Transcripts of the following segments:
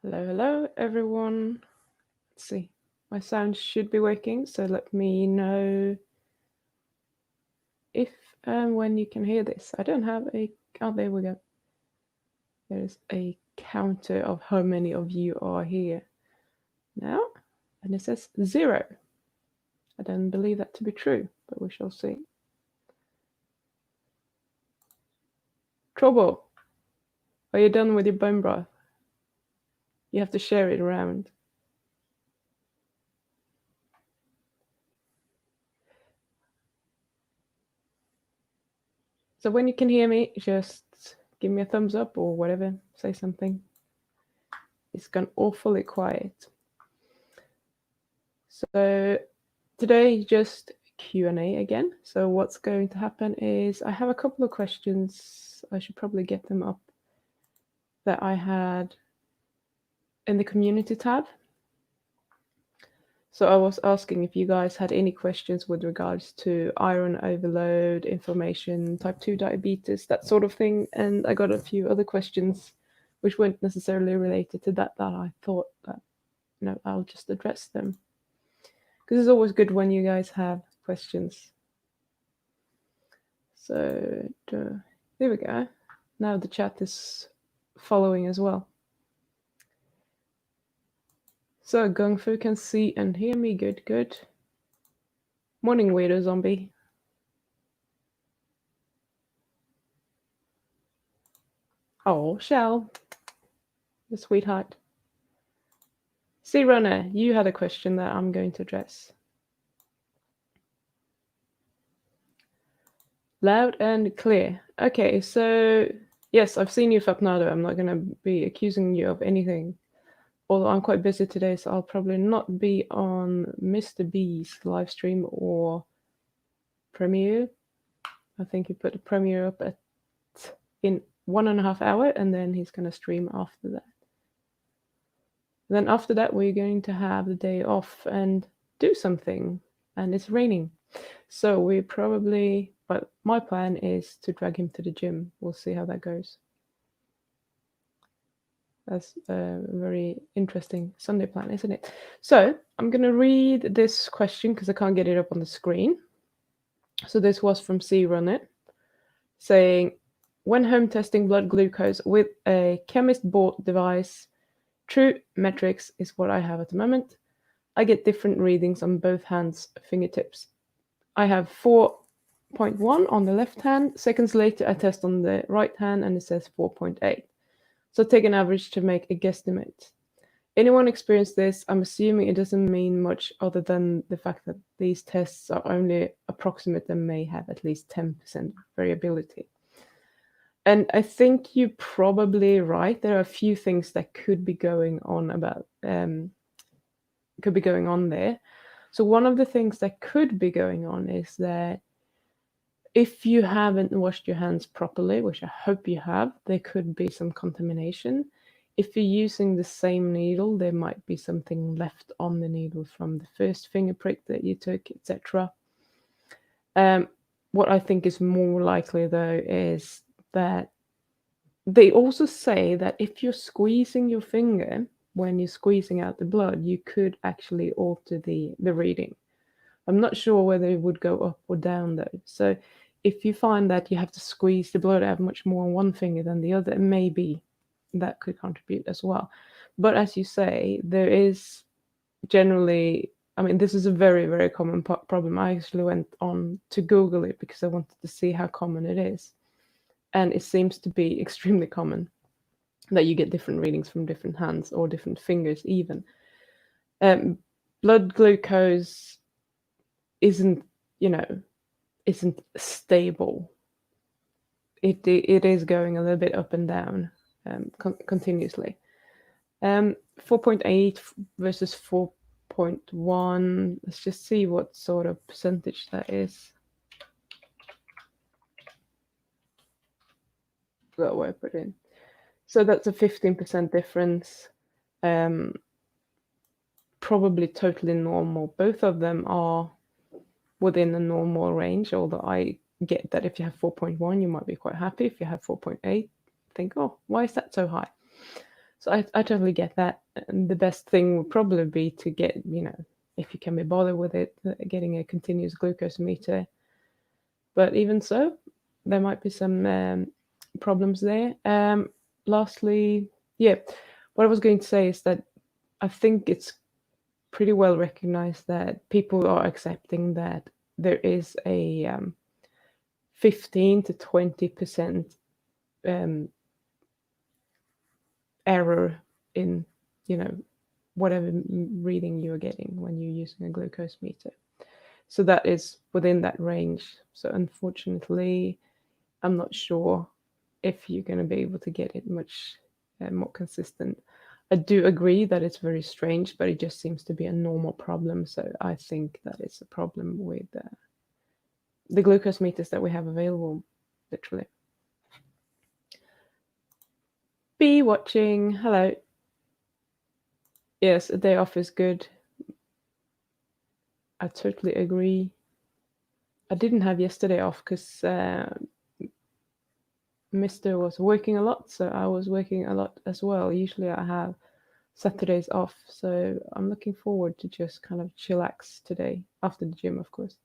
Hello, hello, everyone. Let's see. My sound should be working, so let me know if and when you can hear this. I don't have a... Oh, there we go. There's a counter of how many of you are here now, and it says 0. I don't believe that to be true, but we shall see. Trouble. Are you done with your bone broth? You have to share it around. So when you can hear me, just give me a thumbs up or whatever. Say something. It's gone awfully quiet. So today just Q&A again. So what's going to happen is I have a couple of questions. I should probably get them up that I had in the community tab. So I was asking if you guys had any questions with regards to iron overload, inflammation, type 2 diabetes, that sort of thing. And I got a few other questions which weren't necessarily related to that I thought that, I'll just address them. Because it's always good when you guys have questions. So there we go. Now the chat is following as well. So Gung Fu can see and hear me. Good, good. Morning, weirdo zombie. Oh, Shell, the sweetheart. Sea Runner, you had a question that I'm going to address. Loud and clear. Okay, so yes, I've seen you, Fapnado. I'm not going to be accusing you of anything. Although I'm quite busy today, so I'll probably not be on Mr. B's live stream or Premiere. I think he put the Premiere up in 1.5 hours, and then he's going to stream after that. Then after that, we're going to have the day off and do something, and it's raining. So we probably, but my plan is to drag him to the gym. We'll see how that goes. That's a very interesting Sunday plan, isn't it? So I'm going to read this question because I can't get it up on the screen. So this was from C Runner saying, when home testing blood glucose with a chemist-bought device, true metrics is what I have at the moment. I get different readings on both hands' fingertips. I have 4.1 on the left hand. Seconds later, I test on the right hand and it says 4.8. So take an average to make a guesstimate. Anyone experience this? I'm assuming it doesn't mean much other than the fact that these tests are only approximate and may have at least 10% variability. And I think you're probably right. There are a few things that could be going on there. So one of the things that could be going on is that if you haven't washed your hands properly, which I hope you have, there could be some contamination. If you're using the same needle, there might be something left on the needle from the first finger prick that you took, etc. What I think is more likely, though, is that they also say that if you're squeezing your finger when you're squeezing out the blood, you could actually alter the reading. I'm not sure whether it would go up or down, though. So if you find that you have to squeeze the blood out much more on one finger than the other, maybe that could contribute as well. But as you say, there is generally, I mean, this is a very, very common problem. I actually went on to Google it because I wanted to see how common it is. And it seems to be extremely common that you get different readings from different hands or different fingers even. Blood glucose isn't stable. It is going a little bit up and down continuously. 4.8 versus 4.1. Let's just see what sort of percentage that is. Forgot what I put in. So that's a 15% difference. Probably totally normal. Both of them are within the normal range, although I get that if you have 4.1, you might be quite happy. If you have 4.8, think, oh, why is that so high? So I totally get that. And the best thing would probably be to get, if you can be bothered with it, getting a continuous glucose meter. But even so, there might be some problems there. Lastly, yeah, what I was going to say is that I think it's pretty well recognized that people are accepting that there is a 15 to 20% error in, whatever reading you're getting when you're using a glucose meter. So that is within that range. So unfortunately, I'm not sure if you're going to be able to get it much more consistent. I do agree that it's very strange, but it just seems to be a normal problem. So I think that it's a problem with the glucose meters that we have available, literally. Be watching. Hello. Yes, a day off is good. I totally agree. I didn't have yesterday off because Mr. was working a lot, so I was working a lot as well. Usually I have Saturdays off, so I'm looking forward to just kind of chillax today after the gym, of course.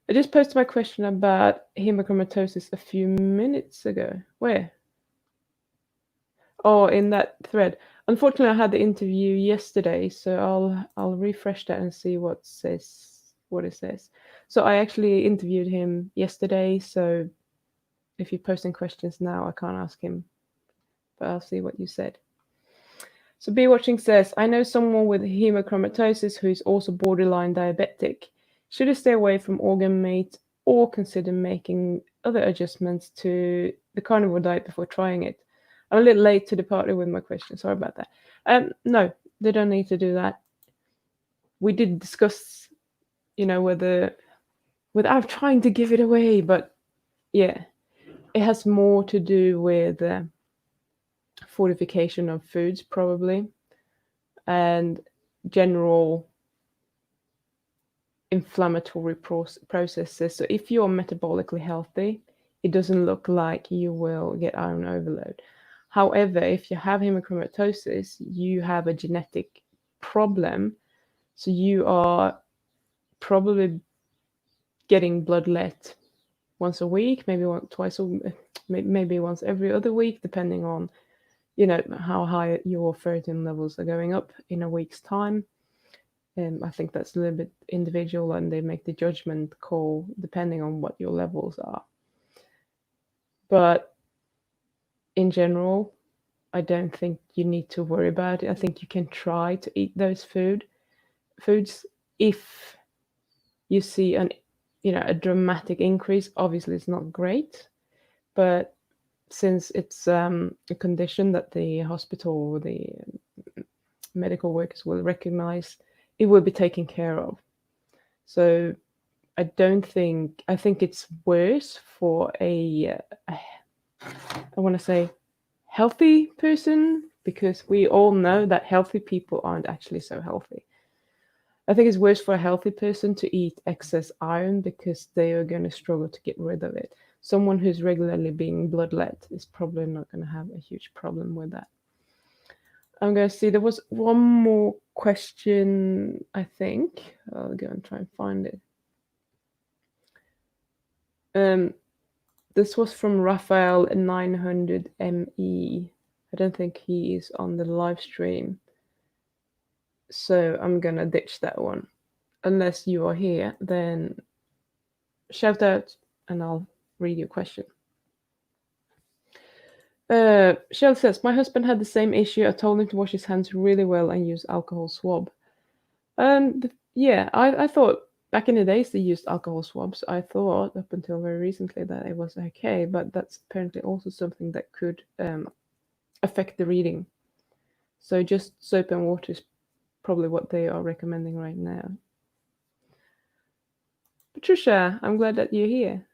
I just posted my question about hemochromatosis a few minutes ago. Where? Oh, in that thread. Unfortunately, I had the interview yesterday, so I'll refresh that and see what it says. So I actually interviewed him yesterday, so if you're posting questions now, I can't ask him, but I'll see what you said. So Be Watching says, I know someone with hemochromatosis who is also borderline diabetic. Should I stay away from organ meat or consider making other adjustments to the carnivore diet before trying it? I'm a little late to the party with my question. Sorry about that. No, they don't need to do that. We did discuss, whether without trying to give it away, but yeah, it has more to do with fortification of foods, probably, and general inflammatory processes. So if you're metabolically healthy, it doesn't look like you will get iron overload. However, if you have hemochromatosis, you have a genetic problem. So you are probably getting bloodlet once a week, maybe maybe once every other week, depending on, how high your ferritin levels are going up in a week's time. I think that's a little bit individual, and they make the judgment call depending on what your levels are. But in general, I don't think you need to worry about it. I think you can try to eat those foods if you see a dramatic increase. Obviously, it's not great, but since it's a condition that the hospital or the medical workers will recognize, it will be taken care of. So I think it's worse for I want to say, healthy person, because we all know that healthy people aren't actually so healthy. I think it's worse for a healthy person to eat excess iron because they are going to struggle to get rid of it. Someone who's regularly being bloodlet is probably not going to have a huge problem with that. I'm going to see, there was one more question, I think. I'll go and try and find it. This was from Raphael 900ME. I don't think he is on the live stream. So I'm going to ditch that one. Unless you are here, then shout out and I'll read your question. Shell says, my husband had the same issue. I told him to wash his hands really well and use alcohol swab. Yeah, I thought back in the days they used alcohol swabs. I thought up until very recently that it was okay, but that's apparently also something that could affect the reading. So just soap and water is probably what they are recommending right now. Patricia, I'm glad that you're here.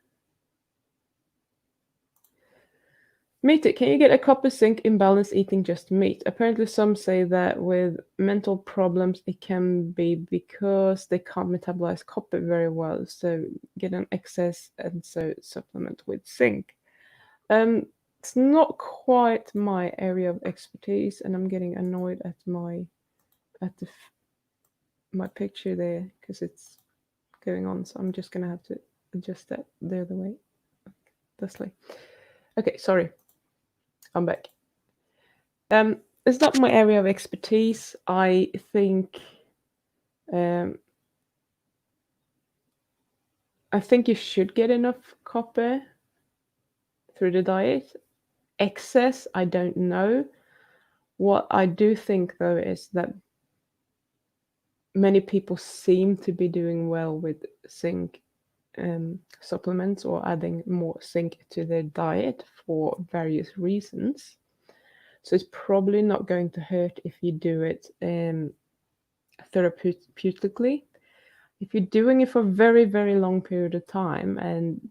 Meat, can you get a copper zinc imbalance eating just meat? Apparently some say that with mental problems it can be because they can't metabolize copper very well, so get an excess and so supplement with zinc. It's not quite my area of expertise, and I'm getting annoyed at my picture there because it's going on. So I'm just gonna have to adjust that the other way. Thusly. Okay, sorry. I'm back. It's not my area of expertise. I think you should get enough copper through the diet. Excess, I don't know. What I do think though is that many people seem to be doing well with zinc supplements or adding more zinc to their diet for various reasons. So it's probably not going to hurt if you do it therapeutically. If you're doing it for a very, very long period of time and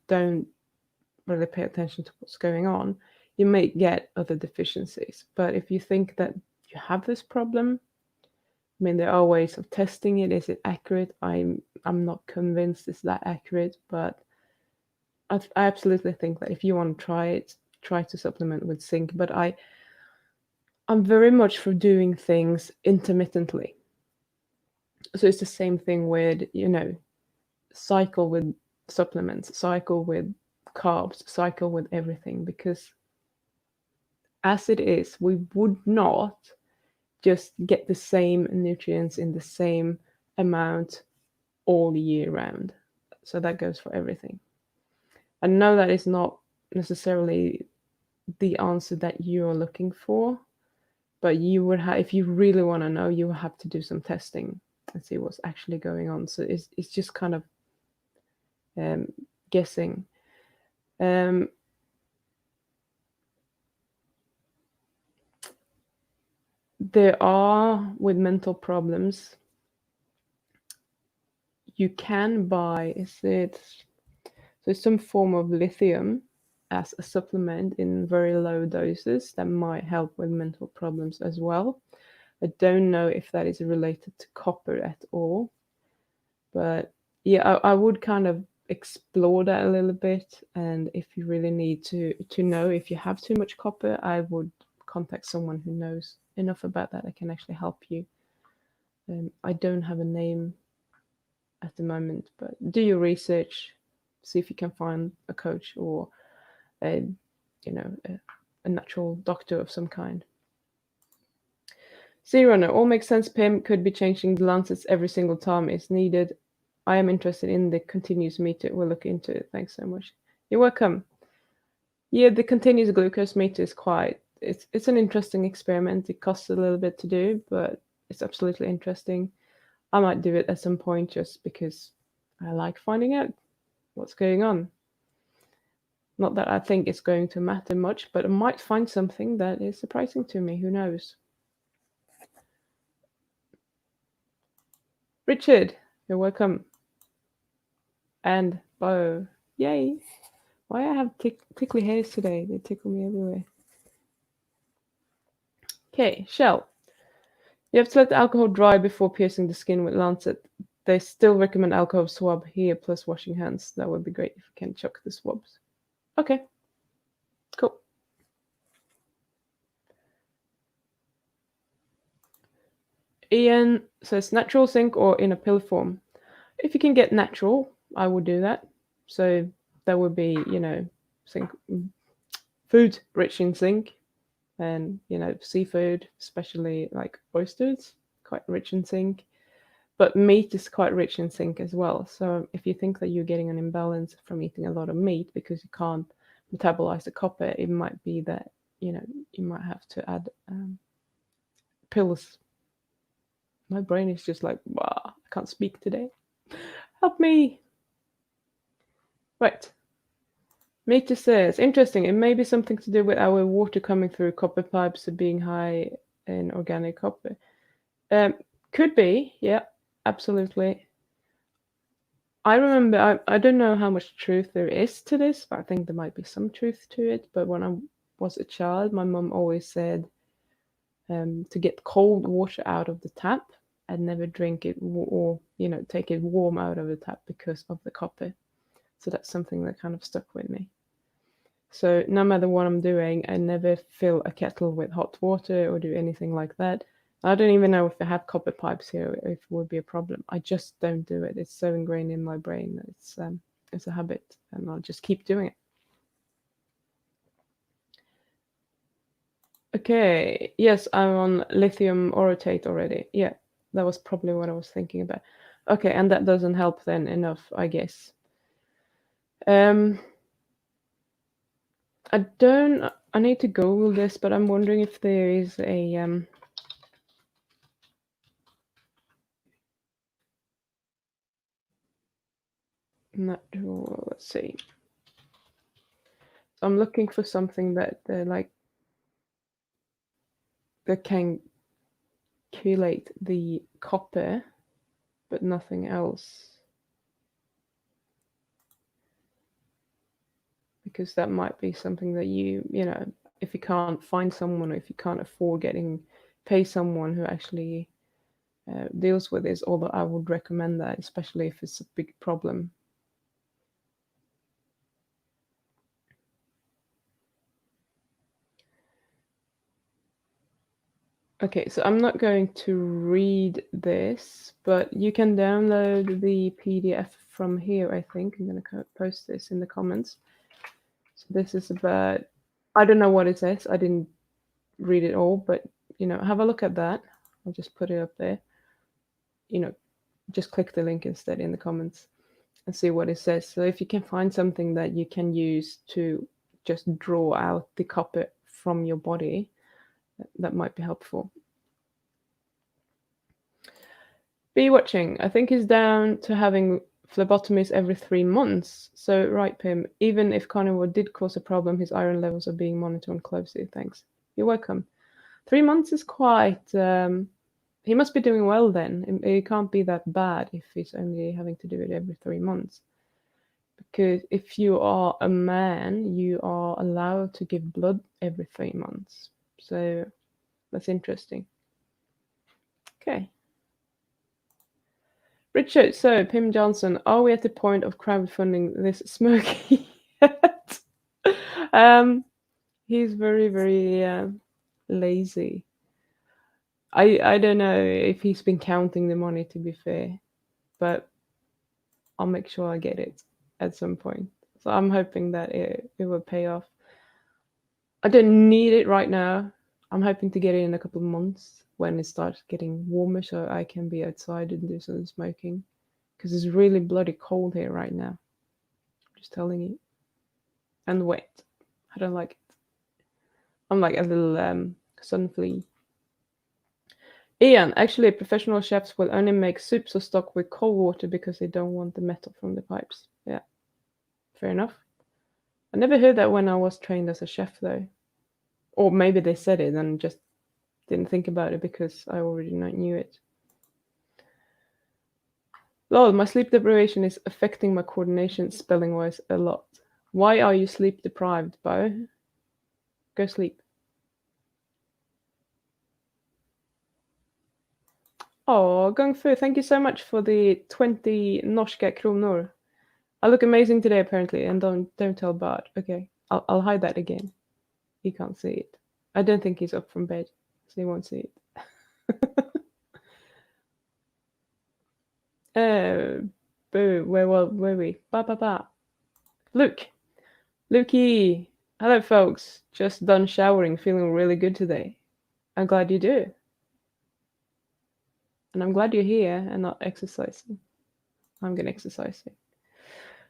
don't really pay attention to what's going on, you may get other deficiencies. But if you think that you have this problem, I mean, there are ways of testing it. Is it accurate? I'm not convinced it's that accurate, but I absolutely think that if you want to try it, try to supplement with zinc. But I'm very much for doing things intermittently. So it's the same thing with, cycle with supplements, cycle with carbs, cycle with everything, because as it is, we would not just get the same nutrients in the same amount all year round. So that goes for everything. I know that is not necessarily the answer that you're looking for, but you would have, if you really want to know, you will have to do some testing and see what's actually going on. So it's just kind of guessing. There are, with mental problems, you can buy, some form of lithium as a supplement in very low doses that might help with mental problems as well. I don't know if that is related to copper at all, but yeah, I would kind of explore that a little bit. And if you really need to know if you have too much copper, I would contact someone who knows enough about that can actually help you. I don't have a name at the moment, but do your research, see if you can find a coach or a natural doctor of some kind. Zero, no, all makes sense. Pim could be changing the lancets every single time it's needed. I am interested in the continuous meter. We'll look into it. Thanks so much. You're welcome. Yeah, the continuous glucose meter is it's an interesting experiment. It costs a little bit to do, but it's absolutely interesting. I might do it at some point just because I like finding out what's going on. Not that I think it's going to matter much, but I might find something that is surprising to me. Who knows? Richard, you're welcome. And Bo, yay! Why I have tickly hairs today? They tickle me everywhere. Okay, Shell. You have to let the alcohol dry before piercing the skin with lancet. They still recommend alcohol swab here plus washing hands. That would be great if you can chuck the swabs. Okay, cool. Ian says natural zinc or in a pill form. If you can get natural, I would do that. So that would be, zinc, food rich in zinc, and seafood, especially like oysters, quite rich in zinc. But meat is quite rich in zinc as well. So if you think that you're getting an imbalance from eating a lot of meat because you can't metabolize the copper, it might be that you might have to add pills. My brain is just like, wow, I can't speak today. Help me. Right. Mita says, interesting. It may be something to do with our water coming through copper pipes being high in organic copper. Could be, yeah, absolutely. I remember, I don't know how much truth there is to this, but I think there might be some truth to it. But when I was a child, my mum always said to get cold water out of the tap and never drink it or take it warm out of the tap because of the copper. So that's something that kind of stuck with me. So no matter what I'm doing, I never fill a kettle with hot water or do anything like that. I don't even know if I have copper pipes here, if it would be a problem. I just don't do it. It's so ingrained in my brain that it's a habit, and I'll just keep doing it. Okay, yes, I'm on lithium orotate already. Yeah, that was probably what I was thinking about. Okay, and that doesn't help then enough, I guess. I need to Google this, but I'm wondering if there is a natural, let's see. I'm looking for something that like that can chelate the copper, but nothing else. Because that might be something that you know, if you can't find someone, or if you can't afford pay someone who actually deals with this, although I would recommend that, especially if it's a big problem. Okay, so I'm not going to read this, but you can download the PDF from here, I think. I'm going to post this in the comments. So this is about, I don't know what it says. I didn't read it all, but, you know, have a look at that. I'll just put it up there. You know, just click the link instead in the comments and see what it says. So if you can find something that you can use to just draw out the copper from your body, that might be helpful. Bee watching, I think, is down to having phlebotomies every 3 months. So, right, Pim, even if carnivore did cause a problem, his iron levels are being monitored closely. Thanks. You're welcome. 3 months is quite. He must be doing well then. It can't be that bad if he's only having to do it every 3 months. Because if you are a man, you are allowed to give blood every 3 months. So that's interesting. Okay. Richard, so Pim Jansson, are we at the point of crowdfunding this Smokey yet? He's very, very lazy. I don't know if he's been counting the money, to be fair, but I'll make sure I get it at some point. So I'm hoping that it will pay off. I don't need it right now. I'm hoping to get it in a couple of months when it starts getting warmer, so I can be outside and do some smoking. Because it's really bloody cold here right now. Just telling you. And wet. I don't like it. I'm like a little sun flea. Ian, actually, professional chefs will only make soups or stock with cold water because they don't want the metal from the pipes. Yeah, fair enough. I never heard that when I was trained as a chef, though. Or maybe they said it and just didn't think about it because I already knew it. Lol, my sleep deprivation is affecting my coordination spelling-wise a lot. Why are you sleep deprived, Bo? Go sleep. Oh, Gung Fu, thank you so much for the 20 norska kronor. I look amazing today, apparently, and don't tell Bart. Okay, I'll hide that again. He can't see it. I don't think he's up from bed, so he won't see it. Boo, where were we? Ba. Luke! Lukey! Hello, folks. Just done showering, feeling really good today. I'm glad you do. And I'm glad you're here and not exercising. I'm gonna exercise soon.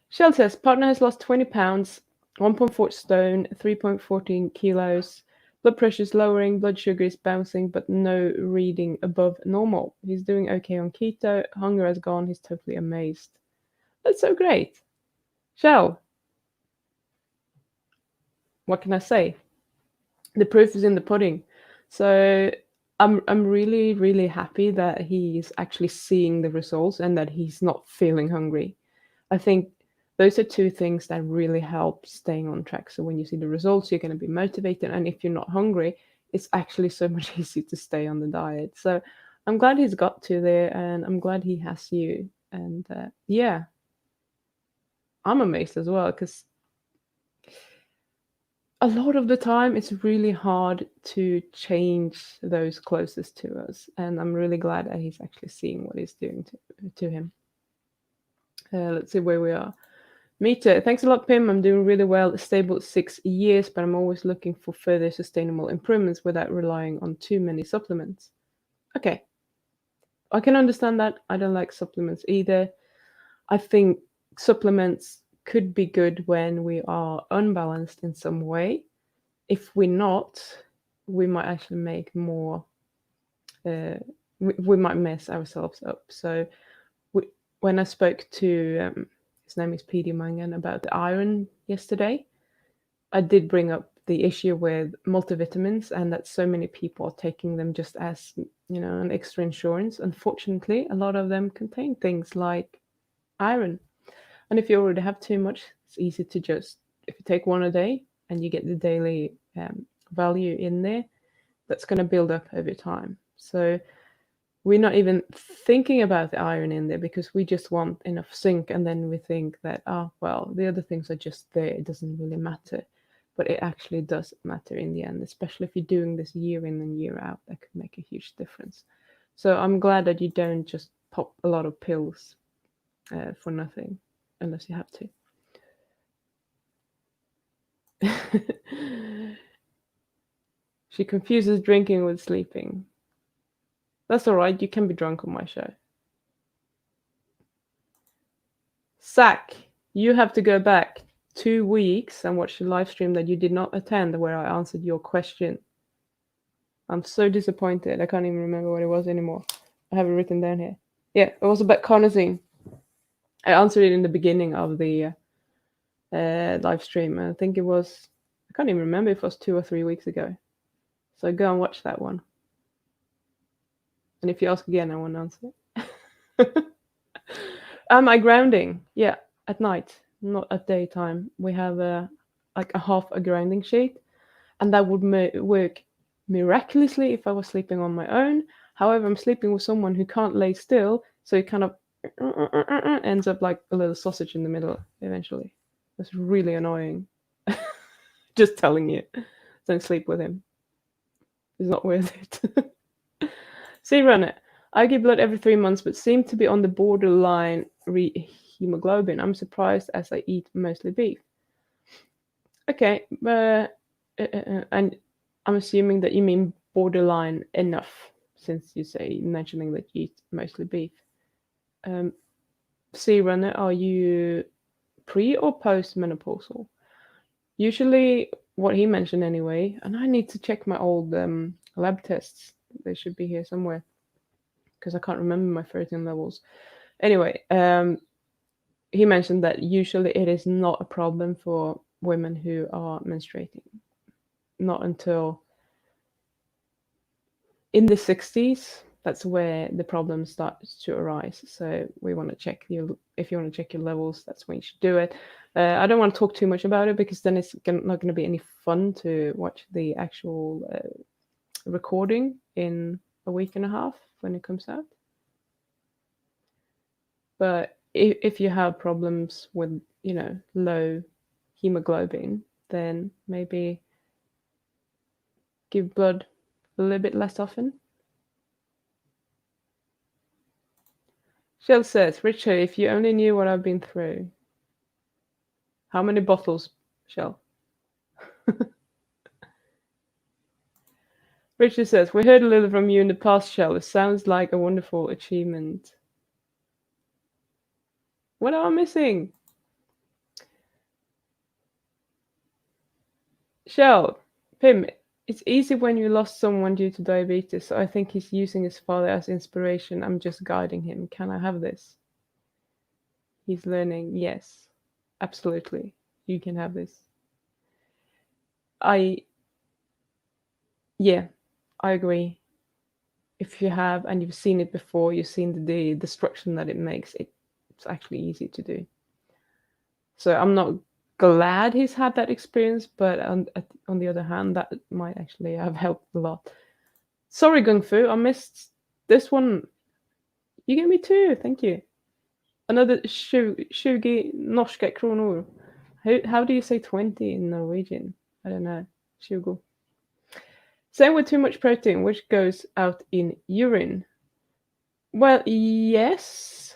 Shell says, partner has lost 20 pounds, 1.4 stone, 3.14 kilos. Blood pressure is lowering, blood sugar is bouncing, but no reading above normal. He's doing okay on keto. Hunger has gone. He's totally amazed. That's so great. Shell, what can I say? The proof is in the pudding. So I'm really, really happy that he's actually seeing the results and that he's not feeling hungry. I think those are two things that really help staying on track. So when you see the results, you're going to be motivated. And if you're not hungry, it's actually so much easier to stay on the diet. So I'm glad he's got to there, and I'm glad he has you. And yeah, I'm amazed as well because a lot of the time it's really hard to change those closest to us, and I'm really glad that he's actually seeing what he's doing to him. Let's see where we are. Me too. Thanks a lot, Pim. I'm doing really well. Stable 6 years, but I'm always looking for further sustainable improvements without relying on too many supplements. Okay, I can understand that. I don't like supplements either. I think supplements could be good when we are unbalanced in some way. If we're not, we might actually make more. We might mess ourselves up. So when I spoke to his name is PD Mangan about the iron yesterday, I did bring up the issue with multivitamins and that so many people are taking them just as an extra insurance. Unfortunately, a lot of them contain things like iron, and if you already have too much, it's easy to just if you take one a day and you get the daily value in there, that's going to build up over time. So we're not even thinking about the iron in there because we just want enough zinc, and then we think that well, the other things are just there, it doesn't really matter. But it actually does matter in the end, especially if you're doing this year in and year out. That could make a huge difference. So I'm glad that you don't just pop a lot of pills for nothing unless you have to. She confuses drinking with sleeping. That's all right. You can be drunk on my show. Zach, you have to go back 2 weeks and watch the live stream that you did not attend where I answered your question. I'm so disappointed. I can't even remember what it was anymore. I have it written down here. Yeah, it was about carnosine. I answered it in the beginning of the live stream. I think it was, I can't even remember if it was 2 or 3 weeks ago. So go and watch that one. And if you ask again, I won't answer it. Am I grounding? Yeah, at night, not at daytime. We have like a half a grounding sheet, and that would work miraculously if I was sleeping on my own. However, I'm sleeping with someone who can't lay still, so it kind of ends up like a little sausage in the middle eventually. That's really annoying. Just telling you, don't sleep with him. It's not worth it. See, Runner, I give blood every 3 months, but seem to be on the borderline hemoglobin. I'm surprised as I eat mostly beef. Okay, and I'm assuming that you mean borderline enough, since you say mentioning that you eat mostly beef. See, Runner, are you pre or post menopausal? Usually, what he mentioned anyway, and I need to check my old lab tests. They should be here somewhere because I can't remember my ferritin levels. Anyway, he mentioned that usually it is not a problem for women who are menstruating. Not until in the 60s, that's where the problem starts to arise. So we want to check if you want to check your levels, that's when you should do it. I don't want to talk too much about it because then it's not going to be any fun to watch the actual recording in a week and a half when it comes out. But if you have problems with, low hemoglobin, then maybe give blood a little bit less often. Shell says, Richard, if you only knew what I've been through. How many bottles, Shell? Richard says, we heard a little from you in the past, Shell. It sounds like a wonderful achievement. What am I missing? Shell, Pim, it's easy when you lost someone due to diabetes, so I think he's using his father as inspiration. I'm just guiding him. Can I have this? He's learning. Yes, absolutely. You can have this. Yeah, I agree. If you have and you've seen it before, you've seen the destruction that it makes, it's actually easy to do. So I'm not glad he's had that experience, but on the other hand, that might actually have helped a lot. Sorry, Gung Fu, I missed this one. You gave me 2, thank you. Another 20 norska kronor. How do you say 20 in Norwegian? I don't know. Sugar. Same with too much protein, which goes out in urine. Well, yes.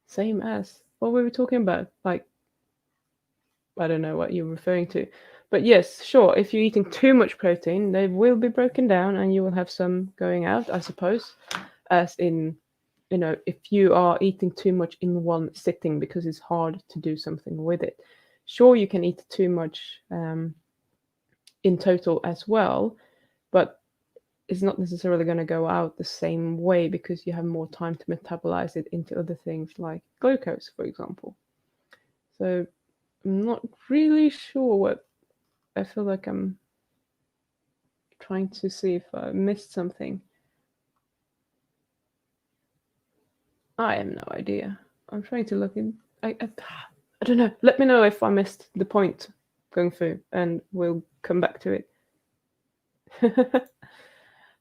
Same as. What were we talking about? Like, I don't know what you're referring to. But yes, sure, if you're eating too much protein, they will be broken down and you will have some going out, I suppose. As in, if you are eating too much in one sitting because it's hard to do something with it. Sure, you can eat too much in total as well, but it's not necessarily going to go out the same way because you have more time to metabolize it into other things like glucose, for example. So I'm not really sure what I feel like I'm trying to see if I missed something. I have no idea. I'm trying to look in. I don't know. Let me know if I missed the point going through, and we'll come back to it.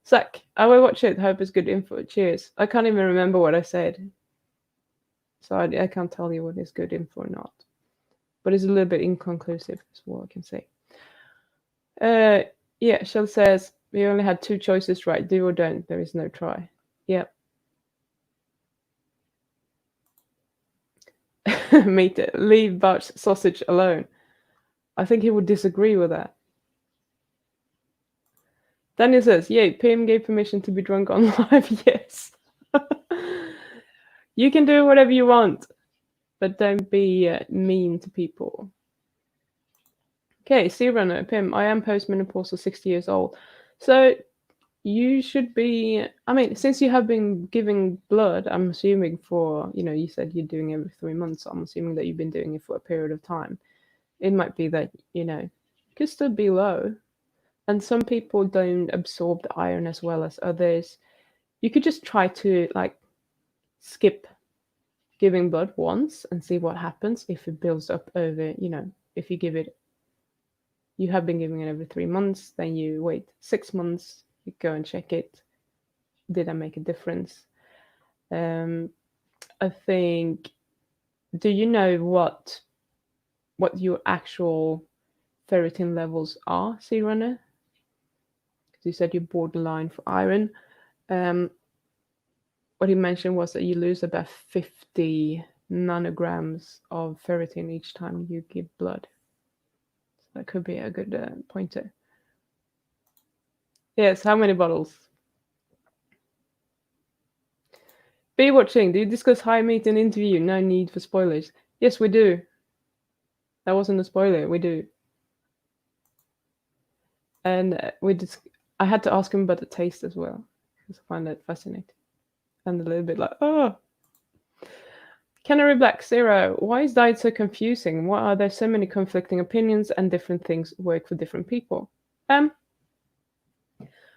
Zach, I will watch it. Hope it's good info. Cheers. I can't even remember what I said, so I can't tell you what is good info or not. But it's a little bit inconclusive, is what I can say. Yeah, Shell says we only had two choices, right? Do or don't. There is no try. Yep. Meat it. Leave Bouch sausage alone. I think he would disagree with that. Daniel says, yay, PM gave permission to be drunk on live. Yes. You can do whatever you want, but don't be mean to people. Okay, Sea Runner, Pim, I am postmenopausal, 60 years old. So you should be, I mean, since you have been giving blood, I'm assuming for, you said you're doing every 3 months. So I'm assuming that you've been doing it for a period of time. It might be that, you could still be low. And some people don't absorb the iron as well as others. You could just try to skip giving blood once and see what happens if it builds up over, if you have been giving it every 3 months, then you wait 6 months, you go and check it. Did I make a difference? I think, do you know what your actual ferritin levels are, Sea Runner? Because you said you're borderline for iron. What he mentioned was that you lose about 50 nanograms of ferritin each time you give blood. So that could be a good pointer. Yes, how many bottles? Be watching. Do you discuss high meat in interview? No need for spoilers. Yes, we do. That wasn't a spoiler. We do. And I had to ask him about the taste as well because I find that fascinating and a little bit like, oh. Canary Black Zero. Why is diet so confusing? Why are there so many conflicting opinions and different things work for different people? I'm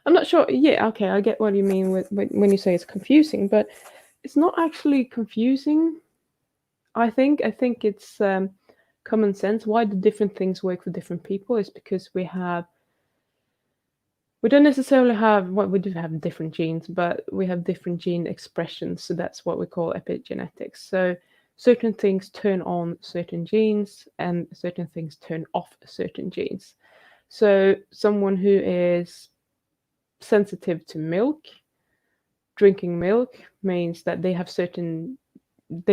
not sure. Yeah, okay, I get what you mean when you say it's confusing, but it's not actually confusing. I think it's common sense. Why do different things work for different people is because we don't necessarily have we do have different genes, but we have different gene expressions. So that's what we call epigenetics. So certain things turn on certain genes and certain things turn off certain genes. So someone who is sensitive to milk, drinking milk means that they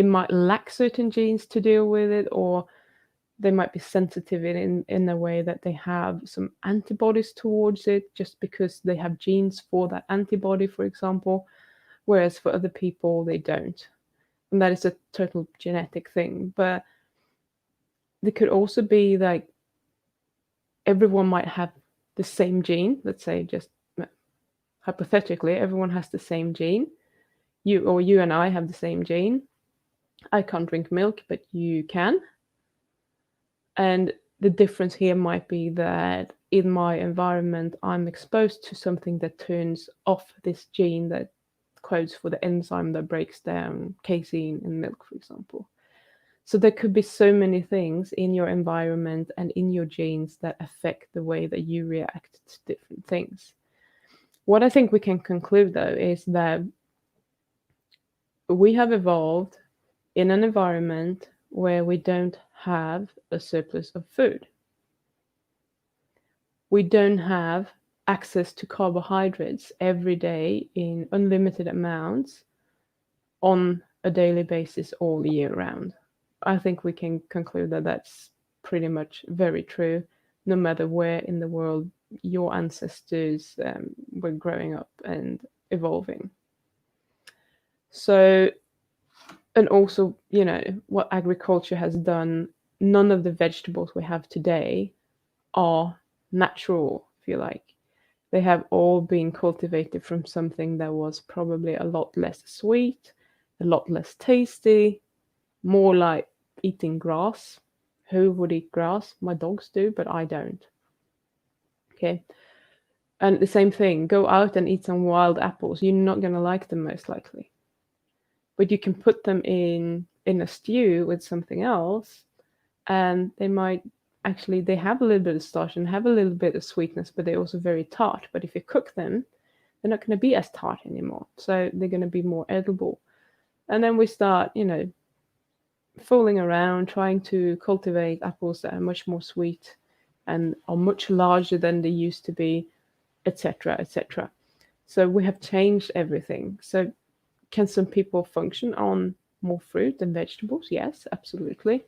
might lack certain genes to deal with it, or they might be sensitive in a way that they have some antibodies towards it just because they have genes for that antibody, for example, whereas for other people they don't. And that is a total genetic thing. But there could also be like everyone might have the same gene. Let's say, just hypothetically, everyone has the same gene. You and I have the same gene. I can't drink milk, but you can. And the difference here might be that in my environment, I'm exposed to something that turns off this gene that codes for the enzyme that breaks down casein in milk, for example. So there could be so many things in your environment and in your genes that affect the way that you react to different things. What I think we can conclude, though, is that we have evolved in an environment where we don't have a surplus of food. we don't have access to carbohydrates every day in unlimited amounts on a daily basis all year round. I think we can conclude that that's pretty much very true, no matter where in the world your ancestors were growing up and evolving. So, and also, what agriculture has done, none of the vegetables we have today are natural, if you like. They have all been cultivated from something that was probably a lot less sweet, a lot less tasty, more like eating grass. Who would eat grass? My dogs do, but I don't. Okay. And the same thing, go out and eat some wild apples. You're not going to like them most likely. But you can put them in a stew with something else, and they might actually, they have a little bit of starch and have a little bit of sweetness, but they're also very tart. But if you cook them, they're not going to be as tart anymore. So they're going to be more edible. And then we start, fooling around, trying to cultivate apples that are much more sweet and are much larger than they used to be, etc., etc. So we have changed everything. So can some people function on more fruit and vegetables? Yes, absolutely.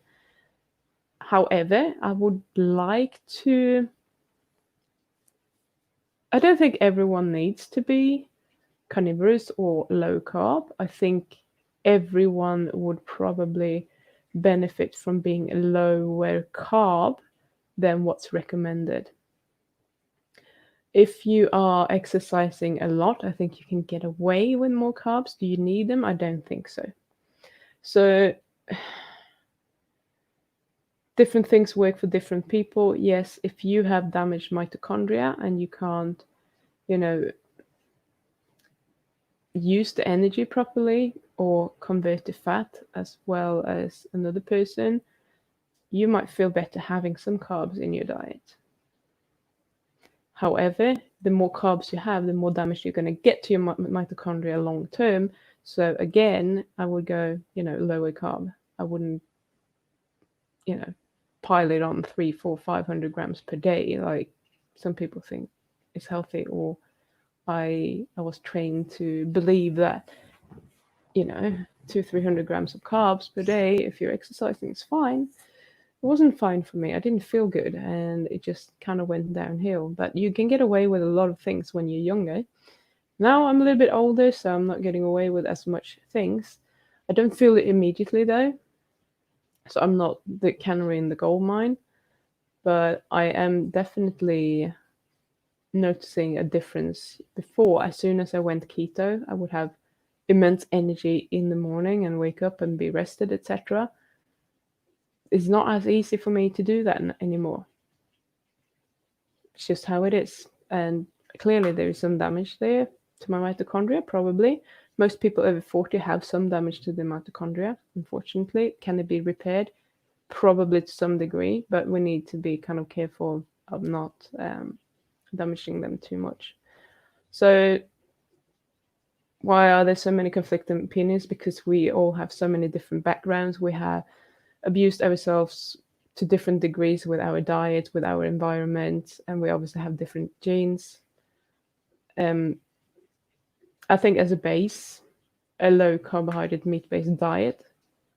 However, I would like to. I don't think everyone needs to be carnivorous or low carb. I think everyone would probably benefit from being lower carb than what's recommended. If you are exercising a lot, I think you can get away with more carbs. Do you need them? I don't think so. So different things work for different people. Yes, if you have damaged mitochondria and you can't, use the energy properly or convert to fat as well as another person, you might feel better having some carbs in your diet. However, the more carbs you have, the more damage you're going to get to your mitochondria long term. So again, I would go, lower carb. I wouldn't, pile it on 3, 4, 500 grams per day, like some people think is healthy, or I was trained to believe that, 200-300 grams of carbs per day, if you're exercising, is fine. It wasn't fine for me. I didn't feel good, and it just kind of went downhill. But you can get away with a lot of things when you're younger. Now I'm a little bit older, so I'm not getting away with as much things. I don't feel it immediately though, so I'm not the canary in the gold mine, but I am definitely noticing a difference. Before, as soon as I went keto, I would have immense energy in the morning and wake up and be rested, etc. It's not as easy for me to do that anymore. It's just how it is. And clearly there is some damage there to my mitochondria, probably. Most people over 40 have some damage to their mitochondria, unfortunately. Can it be repaired? Probably to some degree, but we need to be kind of careful of not damaging them too much. So why are there so many conflicting opinions? Because we all have so many different backgrounds. We have abused ourselves to different degrees with our diet, with our environment, and we obviously have different genes. I think as a base, a low carbohydrate meat-based diet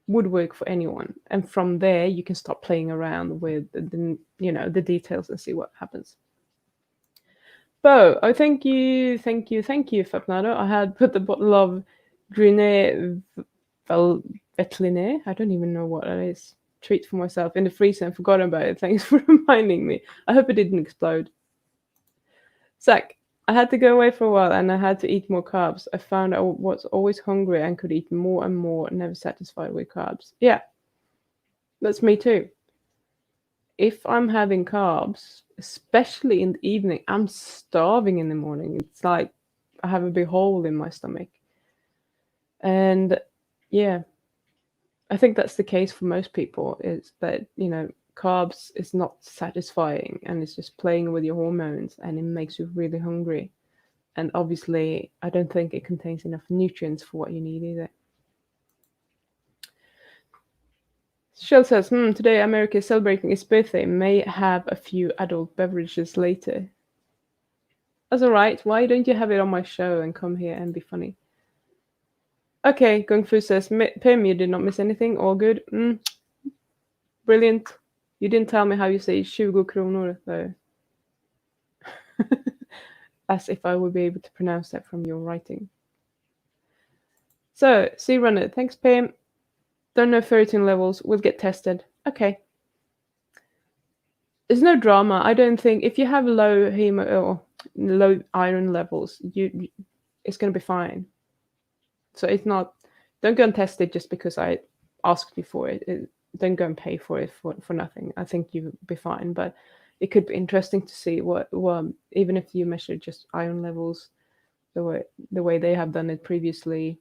would work for anyone, and from there you can start playing around with the details and see what happens. Bo, oh, thank you, Fapnado. I had put the bottle of Grüne Veltliner, I don't even know what that is, treat for myself in the freezer and forgot about it. Thanks for reminding me. I hope it didn't explode. Zach, I had to go away for a while and I had to eat more carbs. I found I was always hungry and could eat more and more, never satisfied with carbs. Yeah, that's me too. If I'm having carbs, especially in the evening, I'm starving in the morning. It's like I have a big hole in my stomach. And yeah, I think that's the case for most people, is that, carbs is not satisfying and it's just playing with your hormones and it makes you really hungry. And obviously, I don't think it contains enough nutrients for what you need either. Shell says, today America is celebrating its birthday. May have a few adult beverages later. That's alright. Why don't you have it on my show and come here and be funny? Okay, Gung Fu says, Pim, you did not miss anything. All good. Brilliant. You didn't tell me how you say 20 kronor, though. As if I would be able to pronounce that from your writing. So, Sea Runner, thanks, Pim. Don't know ferritin levels. Will get tested. Okay. There's no drama. I don't think if you have low or low iron levels, it's going to be fine. So it's not. Don't go and test it just because I asked you for it. Don't go and pay for it for nothing. I think you'll be fine. But it could be interesting to see what even if you measure just iron levels, the way they have done it previously,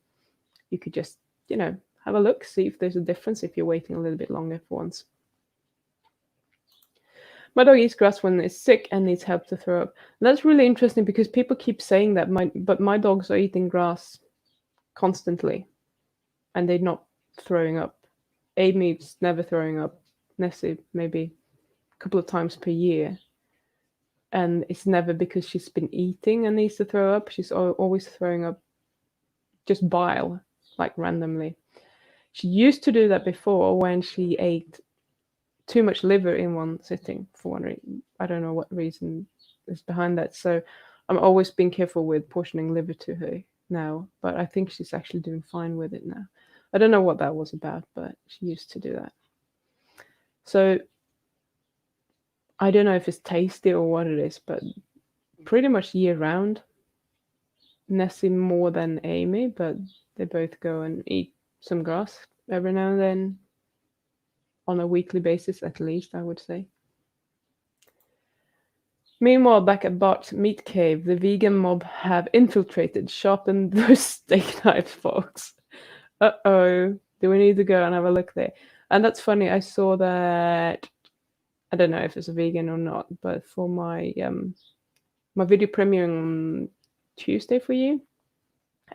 you could just have a look, see if there's a difference if you're waiting a little bit longer for once. My dog eats grass when it's sick and needs help to throw up. And that's really interesting because people keep saying that, but my dogs are eating grass constantly, and they're not throwing up. Amy's never throwing up. Nessie maybe a couple of times per year, and it's never because she's been eating and needs to throw up. She's always throwing up just bile, like randomly. She used to do that before when she ate too much liver in one sitting for one reason. I don't know what reason is behind that. So I'm always being careful with portioning liver to her now, but I think she's actually doing fine with it now. I don't know what that was about, but she used to do that. So I don't know if it's tasty or what it is, but pretty much year round. Nessie more than Amy, but they both go and eat some grass every now and then, on a weekly basis at least, I would say. Meanwhile, back at Bart's Meat Cave, the vegan mob have infiltrated, sharpened those steak knife forks. Uh-oh, do we need to go and have a look there? And that's funny, I saw that, I don't know if it's a vegan or not, but for my my video premiering on Tuesday for you,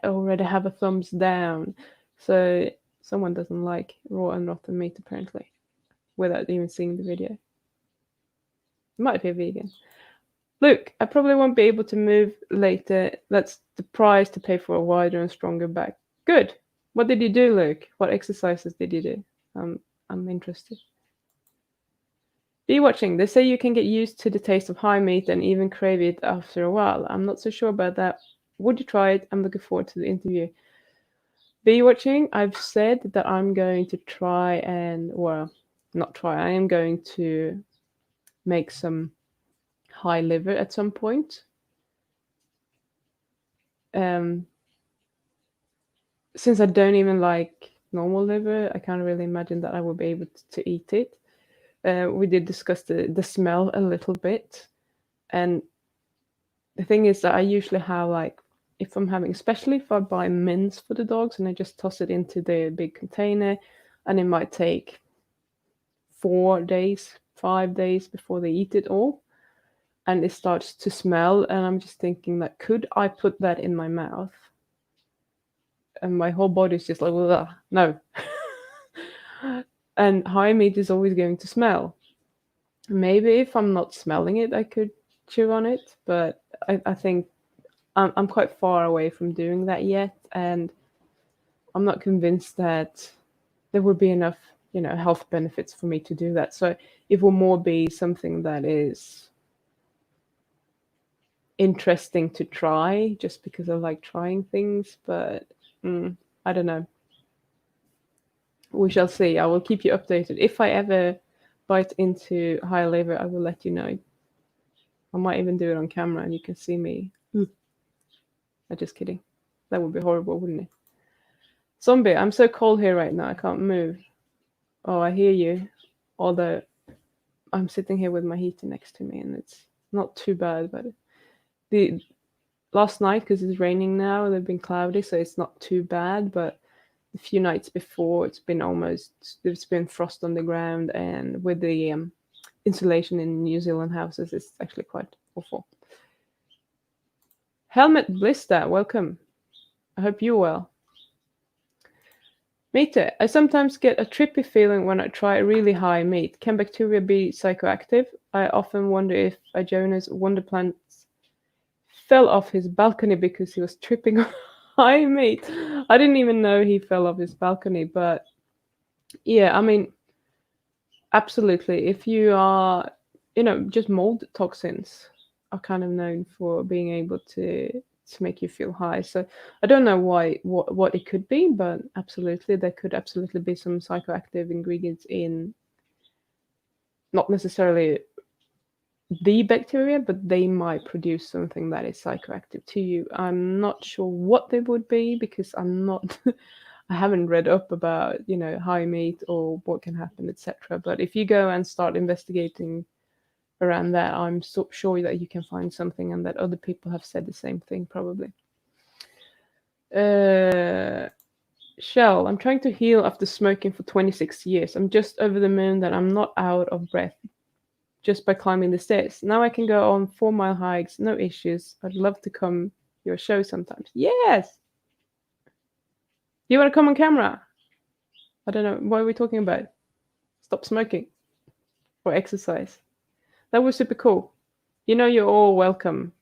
I already have a thumbs down. So someone doesn't like raw and rotten meat apparently, without even seeing the video. Might be a vegan. Luke, I probably won't be able to move later. That's the price to pay for a wider and stronger back. Good. What did you do, Luke? What exercises did you do? I'm interested. Be watching. They say you can get used to the taste of high meat and even crave it after a while. I'm not so sure about that. Would you try it? I'm looking forward to the interview. Be watching. I've said that I'm going to try and, well, not try. I am going to make some high liver at some point. Since I don't even like normal liver, I can't really imagine that I will be able to eat it. We did discuss the smell a little bit, and the thing is that I usually have, like, if I'm having, especially if I buy mince for the dogs and I just toss it into the big container, and it might take 4 days, 5 days before they eat it all, and it starts to smell, and I'm just thinking that, could I put that in my mouth? And my whole body's just like, ugh, no. And high meat is always going to smell. Maybe if I'm not smelling it, I could chew on it, but I think I'm quite far away from doing that yet, and I'm not convinced that there would be enough, health benefits for me to do that. So it will more be something that is interesting to try, just because I like trying things, but I don't know. We shall see. I will keep you updated. If I ever bite into high liver, I will let you know. I might even do it on camera and you can see me. I'm just kidding. That would be horrible, wouldn't it? Zombie, I'm so cold here right now. I can't move. Oh, I hear you. Although I'm sitting here with my heater next to me and it's not too bad. But the last night, because it's raining now, they've been cloudy, so it's not too bad. But a few nights before, there's been frost on the ground, and with the insulation in New Zealand houses, it's actually quite awful. Helmet Blister, welcome. I hope you're well. Me too. I sometimes get a trippy feeling when I try really high meat. Can bacteria be psychoactive? I often wonder if a Jonas Wonderplant fell off his balcony because he was tripping on high meat. I didn't even know he fell off his balcony, but yeah, I mean, absolutely. If you are, just mold toxins are kind of known for being able to make you feel high. So I don't know what it could be, but absolutely there could absolutely be some psychoactive ingredients in, not necessarily the bacteria, but they might produce something that is psychoactive to you. I'm not sure what they would be because I'm not I haven't read up about, high meat or what can happen, etc. But if you go and start investigating around that, I'm so sure that you can find something and that other people have said the same thing probably. Shell, I'm trying to heal after smoking for 26 years. I'm just over the moon that I'm not out of breath just by climbing the stairs. Now I can go on 4-mile hikes, no issues. I'd love to come your show sometimes. Yes! You want to come on camera? I don't know. What are we talking about? Stop smoking or exercise? That was super cool. You're all welcome.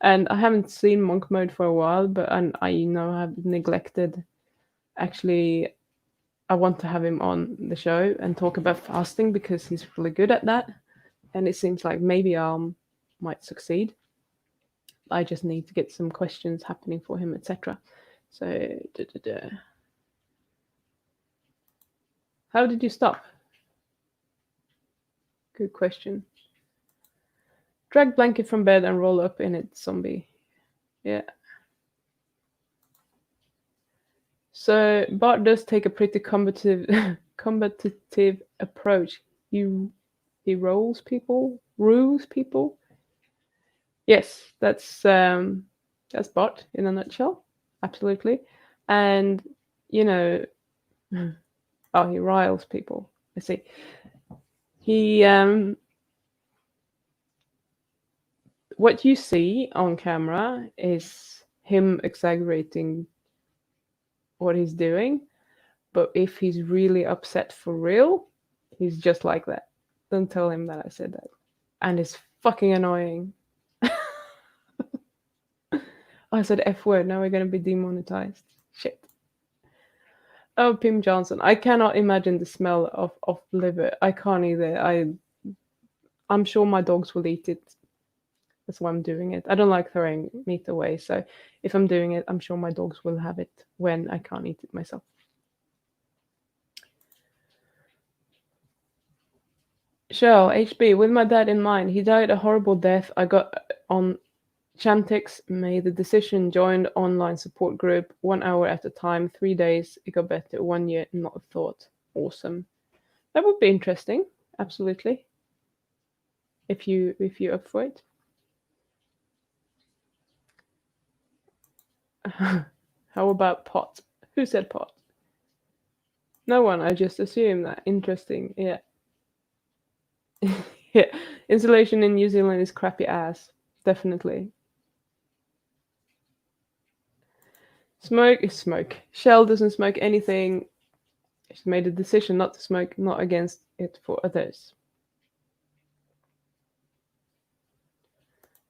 And I haven't seen Monk Mode for a while, but and I have neglected. Actually, I want to have him on the show and talk about fasting because he's really good at that. And it seems like maybe might succeed. I just need to get some questions happening for him, etc. So, how did you stop? Good question. Drag blanket from bed and roll up in it, zombie. Yeah. So Bart does take a pretty combative approach. He rules people. Yes, that's Bart in a nutshell. Absolutely. And you know, oh, he riles people. I see. He what you see on camera is him exaggerating what he's doing, but if he's really upset for real, he's just like that. Don't tell him that I said that. And it's fucking annoying. I said F word, now we're gonna be demonetized. Shit. Oh, Pim Jansson. I cannot imagine the smell of liver. I can't either. I'm sure my dogs will eat it. That's why I'm doing it. I don't like throwing meat away, so if I'm doing it, I'm sure my dogs will have it when I can't eat it myself. Sure, HB, with my dad in mind, he died a horrible death. I got on Chantix, made the decision, joined online support group, 1 hour at a time, 3 days, it got better, 1 year, not a thought. Awesome. That would be interesting, absolutely. If you're up for it. How about pot? Who said pot? No one, I just assumed that. Interesting, yeah. Yeah. Insulation in New Zealand is crappy ass. Definitely. Smoke is smoke. Shell doesn't smoke anything. She's made a decision not to smoke, not against it for others.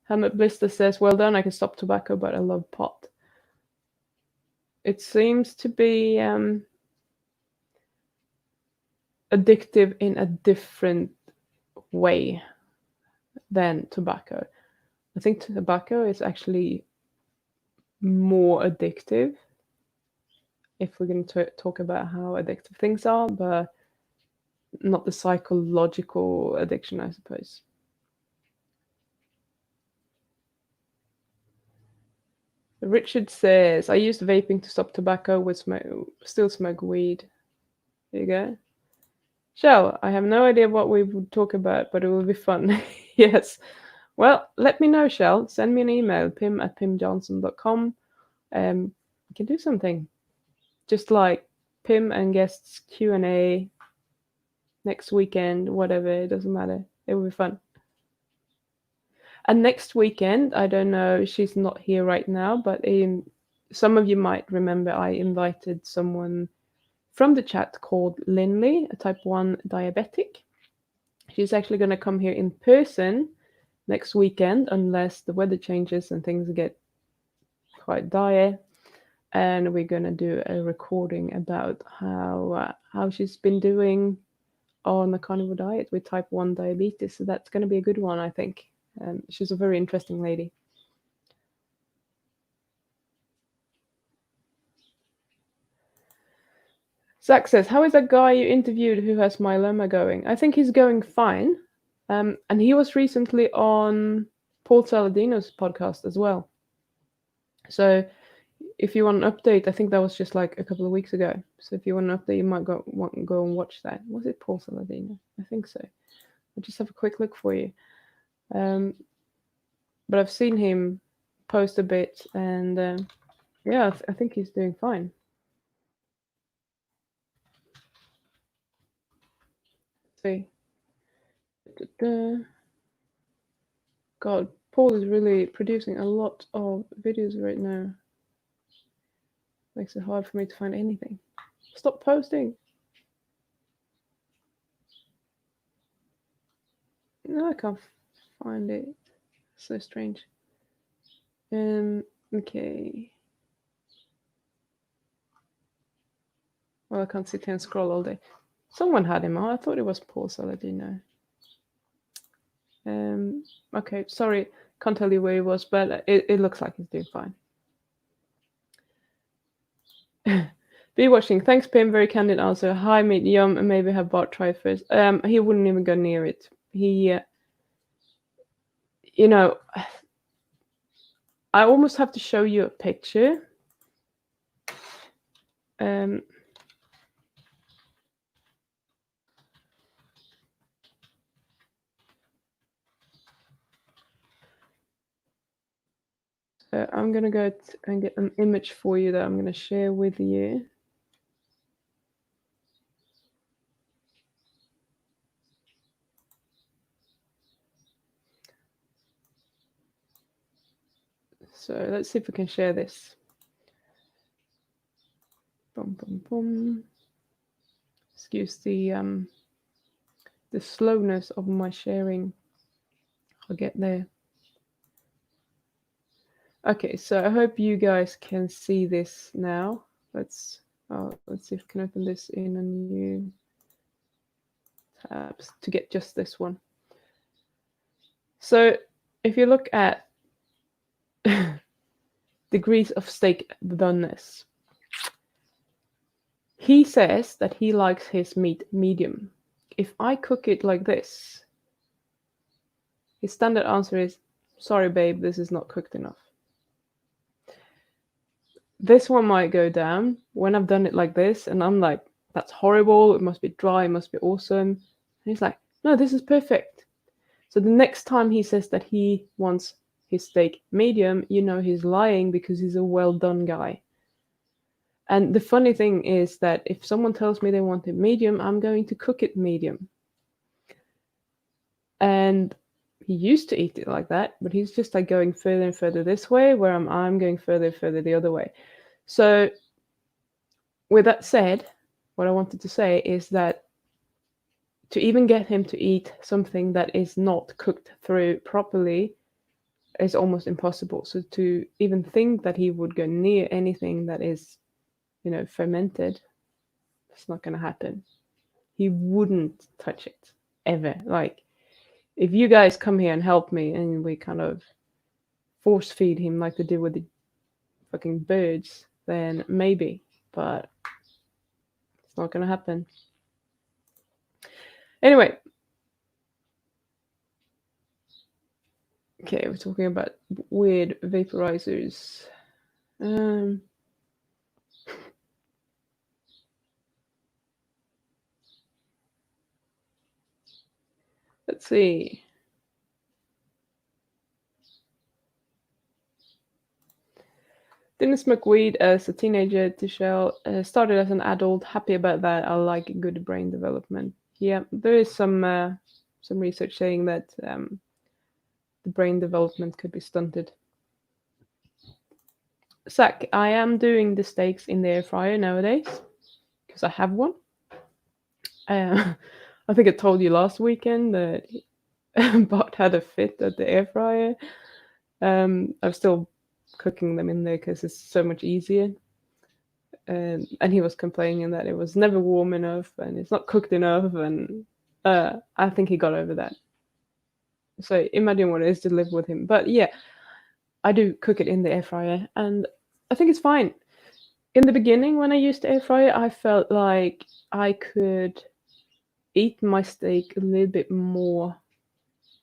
Helmut Blister says, well done, I can stop tobacco, but I love pot. It seems to be addictive in a different way than tobacco. I think tobacco is actually more addictive if we're going to talk about how addictive things are, but not the psychological addiction, I suppose. Richard says, I used vaping to stop tobacco, with still smoke weed. There you go. Shell, I have no idea what we would talk about, but it will be fun. Yes. Well, let me know, Shell. Send me an email, pim@pimjohnson.com. We can do something. Just like Pim and guests Q&A next weekend, whatever, it doesn't matter. It will be fun. And next weekend, I don't know, she's not here right now, but some of you might remember I invited someone from the chat called Linley, a type 1 diabetic. She's actually going to come here in person next weekend, unless the weather changes and things get quite dire. And we're going to do a recording about how she's been doing on the carnivore diet with type 1 diabetes. So that's going to be a good one, I think. She's a very interesting lady. Zach says, how is that guy you interviewed who has myeloma going? I think he's going fine. And he was recently on Paul Saladino's podcast as well. So if you want an update, I think that was just like a couple of weeks ago. So if you want an update, you might go and watch that. Was it Paul Saladino? I think so. I'll just have a quick look for you. But I've seen him post a bit, and yeah, I think he's doing fine. Let's see. God, Paul is really producing a lot of videos right now. Makes it hard for me to find anything. Stop posting. No, I can't find it. So strange. Okay. Well, I can't sit here and scroll all day. Someone had him on. I thought it was Paul Saladino. Okay, sorry, can't tell you where he was, but it looks like he's doing fine. Be watching. Thanks, Pim. Very candid answer. Hi, meet Yum, and maybe have Bart try first. He wouldn't even go near it. He, you know, I almost have to show you a picture. I'm gonna go and get an image for you that I'm gonna share with you. So let's see if we can share this. Boom, boom, boom. Excuse the slowness of my sharing. I'll get there. Okay, so I hope you guys can see this now. Let's see if we can open this in a new tab to get just this one. So if you look at degrees of steak doneness, he says that he likes his meat medium. If I cook it like this, his standard answer is, sorry babe, this is not cooked enough. This one might go down when I've done it like this, and I'm like, that's horrible, it must be dry, it must be awesome. And he's like, no, this is perfect. So the next time he says that he wants his steak medium, you know he's lying, because he's a well done guy. And the funny thing is that if someone tells me they want it medium, I'm going to cook it medium. And he used to eat it like that, but he's just like going further and further this way, where I'm going further and further the other way. So with that said, what I wanted to say is that to even get him to eat something that is not cooked through properly is almost impossible. So to even think that he would go near anything that is, fermented, it's not going to happen. He wouldn't touch it ever. Like, if you guys come here and help me and we kind of force feed him like they did with the fucking birds, then maybe, but it's not going to happen. Anyway. Okay, we're talking about weird vaporizers. Let's see. Didn't smoke weed as a teenager. Tichelle started as an adult. Happy about that. I like good brain development. Yeah, there is some research saying that the brain development could be stunted. Zach, I am doing the steaks in the air fryer nowadays because I have one. I think I told you last weekend that Bart had a fit at the air fryer. I'm still cooking them in there because it's so much easier. And he was complaining that it was never warm enough and it's not cooked enough, and I think he got over that. So imagine what it is to live with him. But yeah, I do cook it in the air fryer, and I think it's fine. In the beginning, when I used the air fryer, I felt like I could eat my steak a little bit more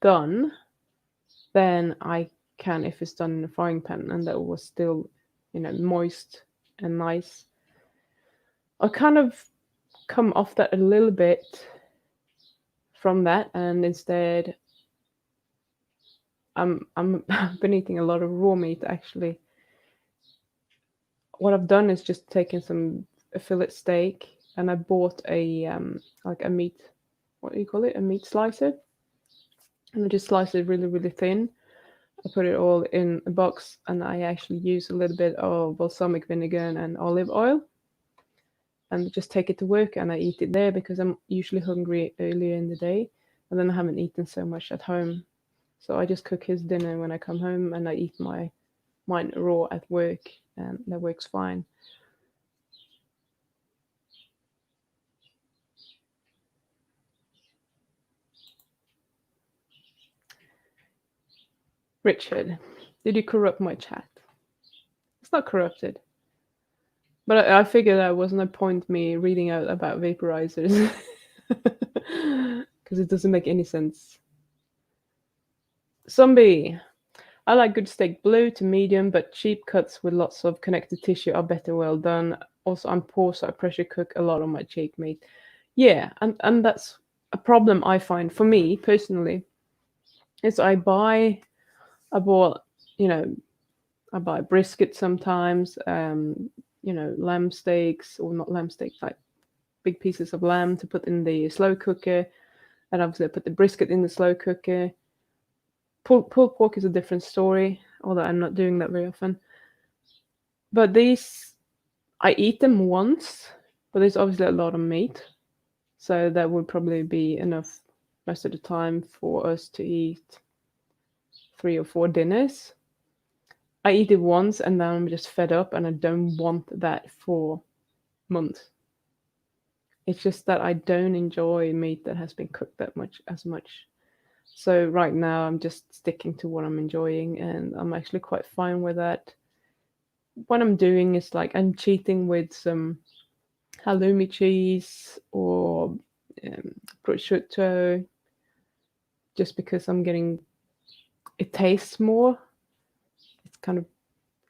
done than I can if it's done in a frying pan, and that was still, moist and nice. I kind of come off that a little bit from that, and instead, I've been eating a lot of raw meat actually. What I've done is just taken a fillet steak, and I bought a like a meat, what do you call it, a meat slicer, and I just slice it really really thin. I put it all in a box, and I actually use a little bit of balsamic vinegar and olive oil, and just take it to work, and I eat it there because I'm usually hungry earlier in the day, and then I haven't eaten so much at home. So I just cook his dinner when I come home, and I eat mine raw at work, and that works fine. Richard, did you corrupt my chat? It's not corrupted. But I figured there was no point me reading out about vaporizers because it doesn't make any sense. Zombie. I like good steak blue to medium, but cheap cuts with lots of connective tissue are better well done. Also, I'm poor, so I pressure cook a lot of my cheap meat. Yeah, and that's a problem I find for me personally. Is I bought, you know, I buy brisket sometimes, lamb steaks, or not lamb steaks, like big pieces of lamb to put in the slow cooker. And obviously I put the brisket in the slow cooker. Pulled pork is a different story, although I'm not doing that very often. But these, I eat them once, but there's obviously a lot of meat. So that would probably be enough most of the time for us to eat 3 or 4 dinners. I eat it once and then I'm just fed up and I don't want that for months. It's just that I don't enjoy meat that has been cooked that much as much. So right now I'm just sticking to what I'm enjoying, and I'm actually quite fine with that. What I'm doing is like I'm cheating with some halloumi cheese or prosciutto, just because I'm getting it tastes more. It's kind of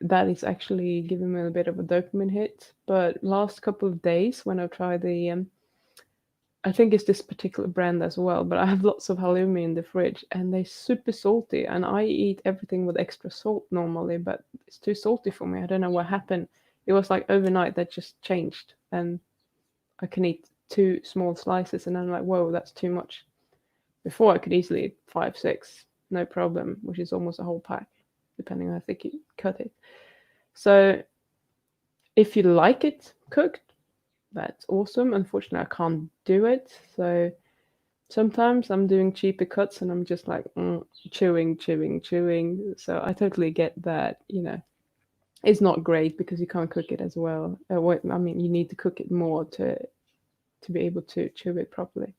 that is actually giving me a bit of a dopamine hit. But last couple of days when I tried the I think it's this particular brand as well, but I have lots of halloumi in the fridge and they're super salty. And I eat everything with extra salt normally, but it's too salty for me. I don't know what happened. It was like overnight that just changed, and I can eat 2 small slices, and I'm like, whoa, that's too much. Before I could easily eat 5, 6, no problem, which is almost a whole pack, depending on how thick you cut it. So if you like it cooked, that's awesome. Unfortunately, I can't do it. So sometimes I'm doing cheaper cuts and I'm just like chewing. So I totally get that, it's not great because you can't cook it as well. I mean, you need to cook it more to be able to chew it properly.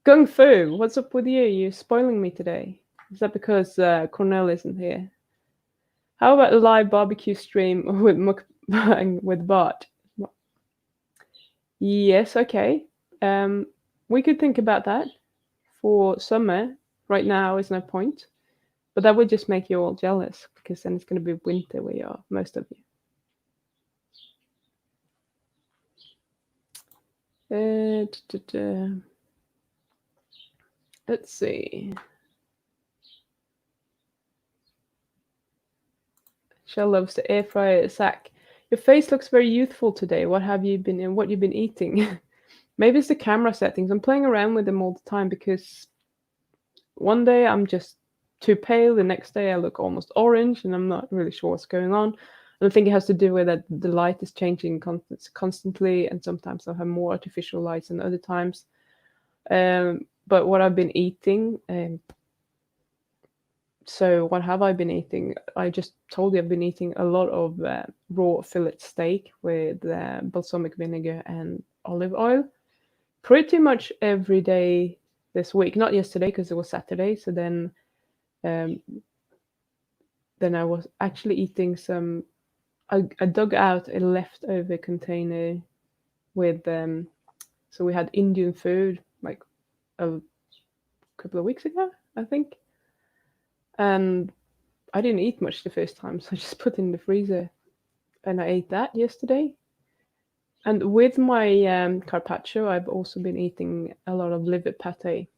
Gung Fu, what's up with you? You're spoiling me today. Is that because Cornell isn't here? How about a live barbecue stream with mukbang with Bart? Yes, okay. We could think about that for summer. Right now is no point, but that would just make you all jealous because then it's going to be winter where you are, most of you. Let's see. Shell loves the air fryer. Zach, your face looks very youthful today. What you've been eating? Maybe it's the camera settings. I'm playing around with them all the time because one day I'm just too pale, the next day I look almost orange, and I'm not really sure what's going on. And I think it has to do with that the light is changing constantly, and sometimes I'll have more artificial lights than other times. But what I've been eating, so what have I been eating? I just told you I've been eating a lot of raw fillet steak with balsamic vinegar and olive oil pretty much every day this week. Not yesterday because it was Saturday. So um, then I was actually eating some. I dug out a leftover container with so we had Indian food like a couple of weeks ago, I think, and I didn't eat much the first time, so I just put it in the freezer, and I ate that yesterday. And with my carpaccio, I've also been eating a lot of liver pate.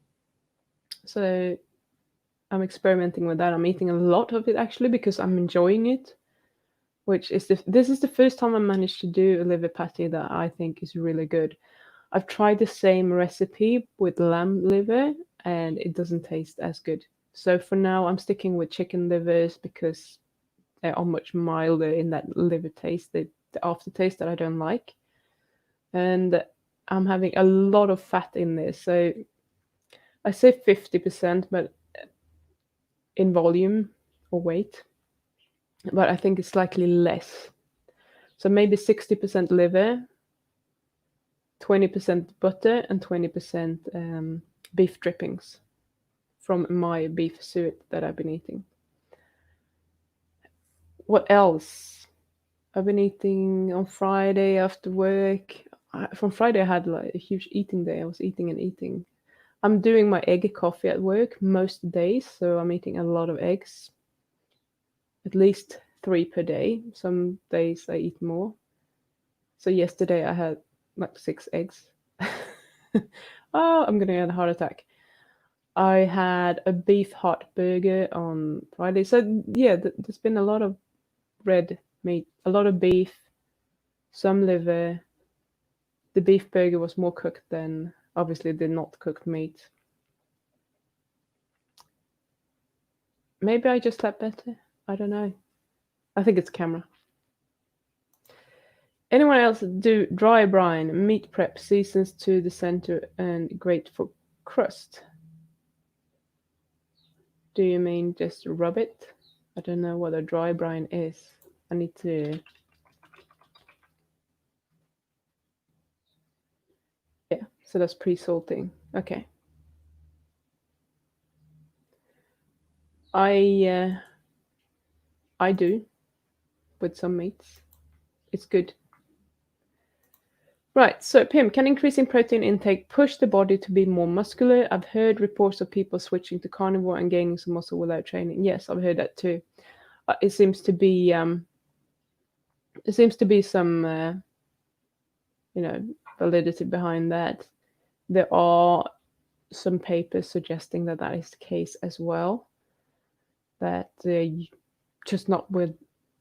So I'm experimenting with that. I'm eating a lot of it actually because I'm enjoying it. Which is this is the first time I managed to do a liver pate that I think is really good. I've tried the same recipe with lamb liver and it doesn't taste as good. So for now, I'm sticking with chicken livers because they are much milder in that liver taste, the aftertaste that I don't like. And I'm having a lot of fat in this. So I say 50%, but in volume or weight, but I think it's slightly less. So maybe 60% liver, 20% butter, and 20% beef drippings from my beef suet that I've been eating. What else? I've been eating on Friday after work. From Friday, I had like a huge eating day. I was eating and eating. I'm doing my egg coffee at work most days, so I'm eating a lot of eggs. At least 3 per day. Some days I eat more. So yesterday I had like 6 eggs. Oh, I'm gonna get a heart attack. I had a beef hot burger on Friday. So yeah, there's been a lot of red meat, a lot of beef, some liver. The beef burger was more cooked than obviously the not cooked meat. Maybe I just slept better. I don't know. I think it's camera. Anyone else do dry brine, meat prep, seasons to the center, and great for crust? Do you mean just rub it? I don't know what a dry brine is. I need to. Yeah, so that's pre-salting. Okay. I do with some meats. It's good. Right, so Pim, can increasing protein intake push the body to be more muscular? I've heard reports of people switching to carnivore and gaining some muscle without training. Yes, I've heard that too. It seems to be some validity behind that. There are some papers suggesting that that is the case as well. That just not with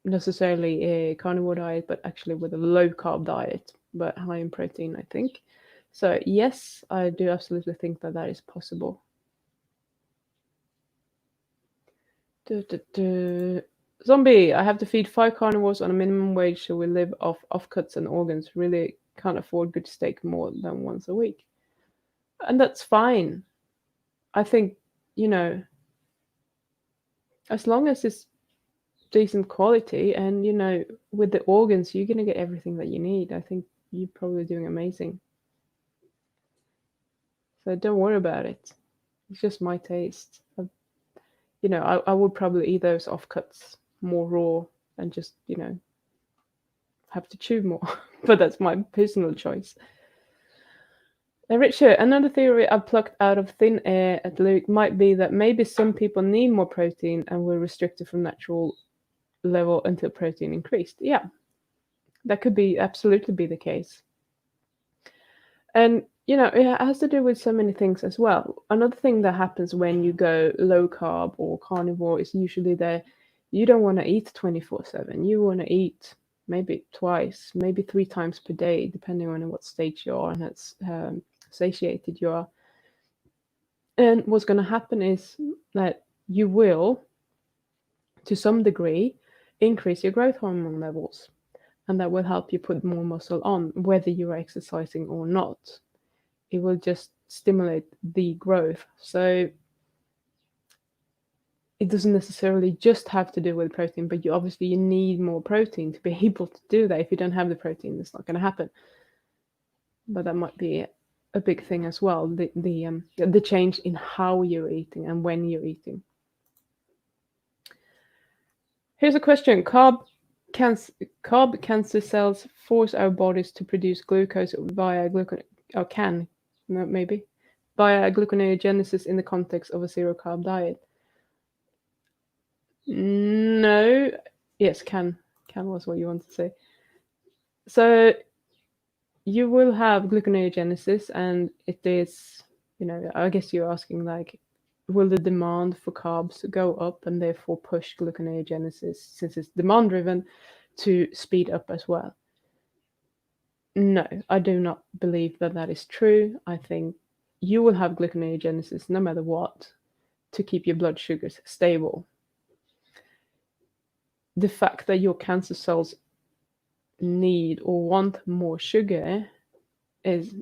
necessarily a carnivore diet, but actually with a low carb diet, but high in protein, I think. So yes, I do absolutely think that that is possible. Zombie, I have to feed 5 carnivores on a minimum wage, so we live off offcuts and organs. Really can't afford good steak more than once a week. And that's fine. I think, as long as it's decent quality and, with the organs, you're going to get everything that you need. I think you're probably doing amazing. So don't worry about it. It's just my taste. I would probably eat those offcuts more raw and just, have to chew more. But that's my personal choice. Richard, another theory I've plucked out of thin air at Luke might be that maybe some people need more protein and were restricted from natural level until protein increased. Yeah, that could be absolutely be the case. And it has to do with so many things as well. Another thing that happens when you go low carb or carnivore is usually that you don't want to eat 24/7. You want to eat maybe twice, maybe 3 times per day, depending on what stage you are and how satiated you are. And what's going to happen is that you will, to some degree, increase your growth hormone levels, and that will help you put more muscle on, whether you're exercising or not. It will just stimulate the growth. So it doesn't necessarily just have to do with protein, but you need more protein to be able to do that. If you don't have the protein, it's not going to happen. But that might be a big thing as well, the change in how you're eating and when you're eating. Here's a question. Carb cancer cells force our bodies to produce glucose via gluconeogenesis in the context of a zero-carb diet. No. Yes, can was what you want to say. So you will have gluconeogenesis, and it is, I guess you're asking, like, will the demand for carbs go up and therefore push gluconeogenesis, since it's demand driven, to speed up as well? No, I do not believe that is true. I think you will have gluconeogenesis no matter what to keep your blood sugars stable. The fact that your cancer cells need or want more sugar is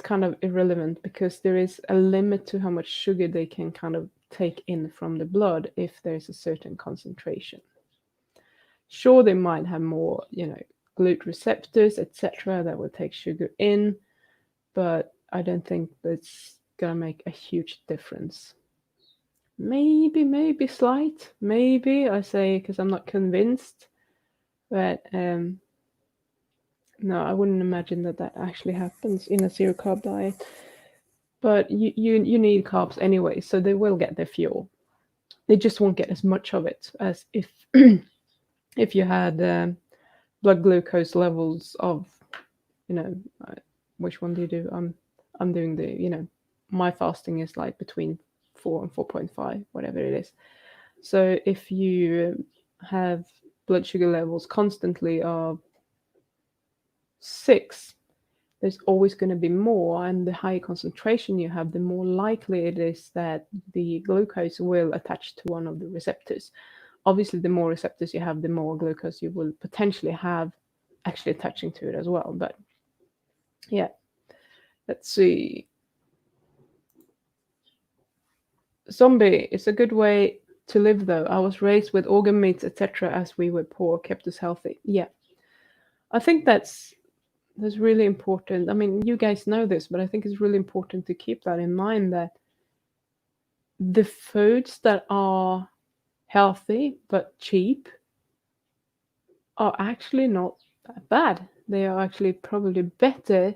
kind of irrelevant, because there is a limit to how much sugar they can kind of take in from the blood if there's a certain concentration. Sure, they might have more, GLUT receptors, etc., that will take sugar in, but I don't think that's gonna make a huge difference. Maybe slight, maybe, I say, because I'm not convinced, but no, I wouldn't imagine that actually happens in a zero carb diet. But you need carbs anyway, so they will get their fuel. They just won't get as much of it as if if you had blood glucose levels of, which one do you do? I'm doing the, my fasting is like between 4 and 4.5, whatever it is. So if you have blood sugar levels constantly of 6, there's always going to be more, and the higher concentration you have, the more likely it is that the glucose will attach to one of the receptors. Obviously, the more receptors you have, the more glucose you will potentially have actually attaching to it as well. But yeah, let's see. Zombie, it's a good way to live though. I was raised with organ meats, etc., as we were poor, kept us healthy. Yeah, I think that's really important. I mean, you guys know this, but I think it's really important to keep that in mind, that the foods that are healthy but cheap are actually not that bad. They are actually probably better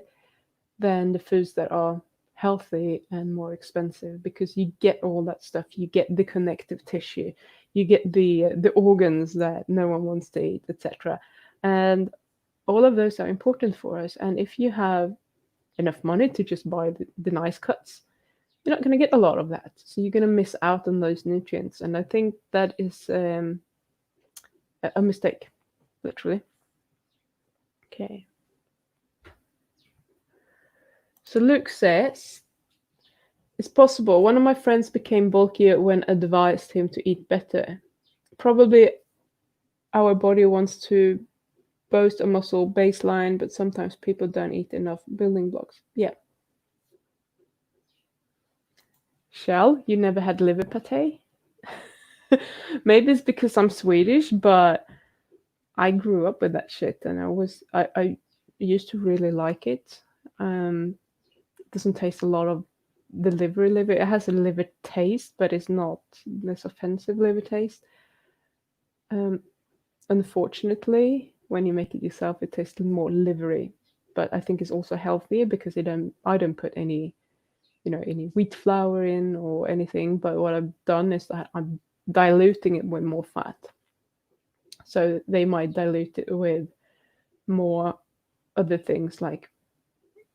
than the foods that are healthy and more expensive, because you get all that stuff. You get the connective tissue, you get the organs that no one wants to eat, etc. And all of those are important for us. And if you have enough money to just buy the nice cuts, you're not going to get a lot of that. So you're going to miss out on those nutrients. And I think that is a mistake, literally. Okay. So Luke says, it's possible. One of my friends became bulkier when advised him to eat better. Probably our body wants to boast a muscle baseline, but sometimes people don't eat enough building blocks. Yeah. Shell, you never had liver pate? Maybe it's because I'm Swedish, but I grew up with that shit, and I used to really like it. It doesn't taste a lot of the liver. It has a liver taste, but it's not this offensive liver taste. Unfortunately, when you make it yourself, it tastes more livery. But I think it's also healthier because I don't put any, any wheat flour in or anything. But what I've done is that I'm diluting it with more fat. So they might dilute it with more other things like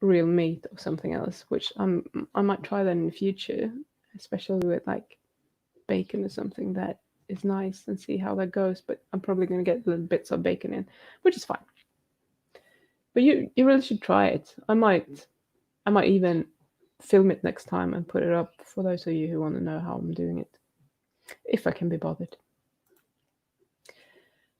real meat or something else, which I might try that in the future, especially with like bacon or something that is nice, and see how that goes. But I'm probably going to get little bits of bacon in, which is fine. But you really should try it. I might even film it next time and put it up for those of you who want to know how I'm doing it, if I can be bothered.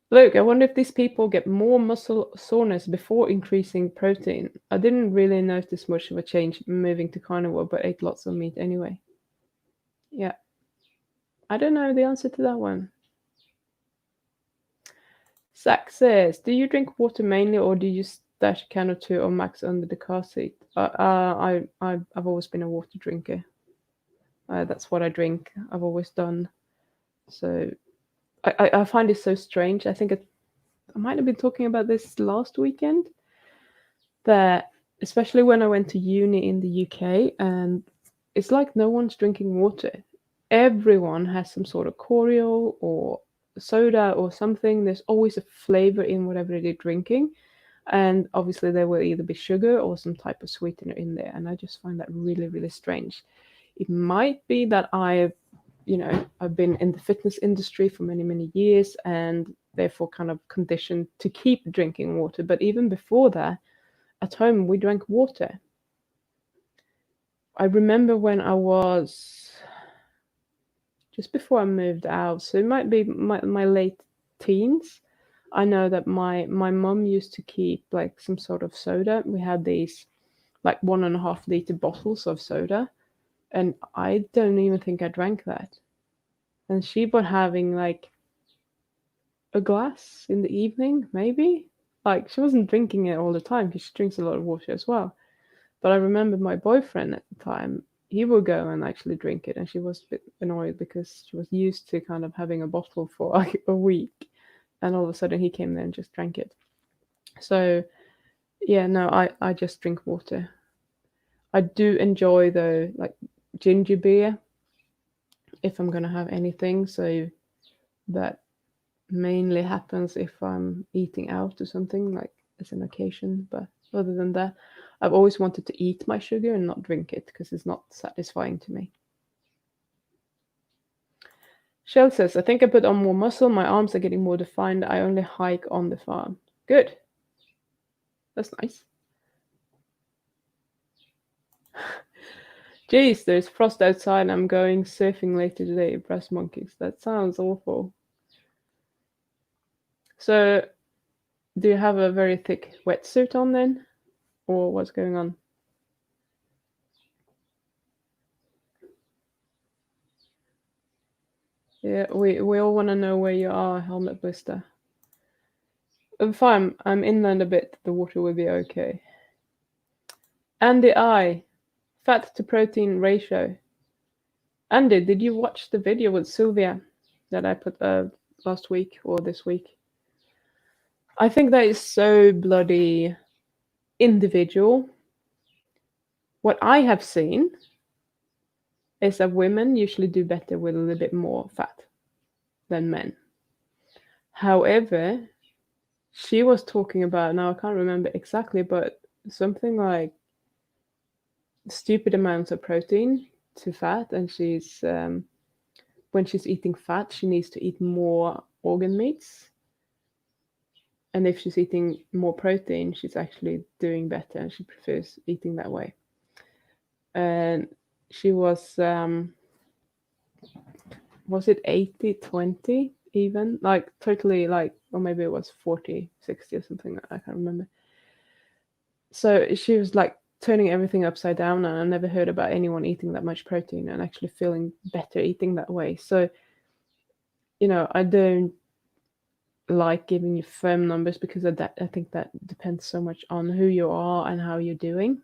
Look, I wonder if these people get more muscle soreness before increasing protein. I didn't really notice much of a change moving to carnivore, but ate lots of meat anyway. Yeah, I don't know the answer to that one. Zach says, do you drink water mainly, or do you stash a can or two or max under the car seat? I've always been a water drinker. That's what I drink. I've always done. So I find it so strange. I think I might have been talking about this last weekend, that especially when I went to uni in the UK, and it's like no one's drinking water. Everyone has some sort of Coreo or soda or something. There's always a flavor in whatever they're drinking. And obviously, there will either be sugar or some type of sweetener in there. And I just find that really, really strange. It might be that I've been in the fitness industry for many, many years and therefore kind of conditioned to keep drinking water. But even before that, at home, we drank water. I remember when I was just before I moved out, so it might be my late teens. I know that my mum used to keep like some sort of soda. We had these like 1.5 liter bottles of soda, and I don't even think I drank that. And she was having like a glass in the evening, maybe. Like she wasn't drinking it all the time because she drinks a lot of water as well. But I remember my boyfriend at the time, he would go and actually drink it, and she was a bit annoyed because she was used to kind of having a bottle for like a week, and all of a sudden he came there and just drank it. So yeah, no, I just drink water. I do enjoy though like ginger beer if I'm gonna have anything. So that mainly happens if I'm eating out or something, like as an occasion. But other than that, I've always wanted to eat my sugar and not drink it because it's not satisfying to me. Shell says, I think I put on more muscle. My arms are getting more defined. I only hike on the farm. Good. That's nice. Jeez, there's frost outside and I'm going surfing later today. Brass monkeys. That sounds awful. So, do you have a very thick wetsuit on then? Or what's going on? Yeah, we all want to know where you are, Helmet Blister. If I'm inland a bit, the water will be okay. And the eye, fat to protein ratio. Andy, did you watch the video with Sylvia that I put last week or this week? I think that is so bloody individual. What I have seen is that women usually do better with a little bit more fat than men. However, she was talking about, now I can't remember exactly, but something like stupid amounts of protein to fat, and she's when she's eating fat, she needs to eat more organ meats. And if she's eating more protein, she's actually doing better, and she prefers eating that way. And she was it 80-20 even? Like totally like, or maybe it was 40-60 or something, I can't remember. So she was like turning everything upside down, and I never heard about anyone eating that much protein and actually feeling better eating that way. So, I don't like giving you firm numbers because of that. I think that depends so much on who you are and how you're doing.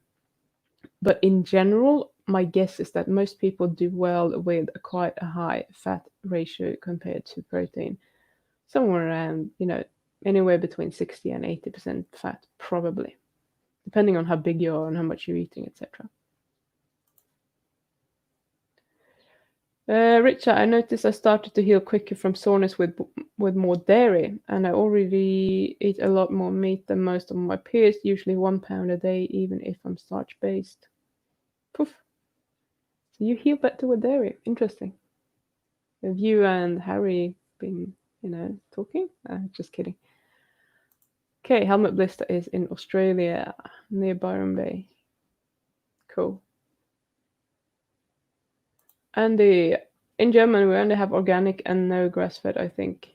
But in general, my guess is that most people do well with quite a high fat ratio compared to protein. Somewhere around, anywhere between 60 and 80% fat, probably, depending on how big you are and how much you're eating, etc. Richard, I noticed I started to heal quicker from soreness with more dairy, and I already eat a lot more meat than most of my peers, usually 1 pound a day, even if I'm starch-based. Poof. So you heal better with dairy. Interesting. Have you and Harry been, talking? Just kidding. Okay, Helmet Blister is in Australia, near Byron Bay. Cool. And in Germany, we only have organic and no grass-fed, I think.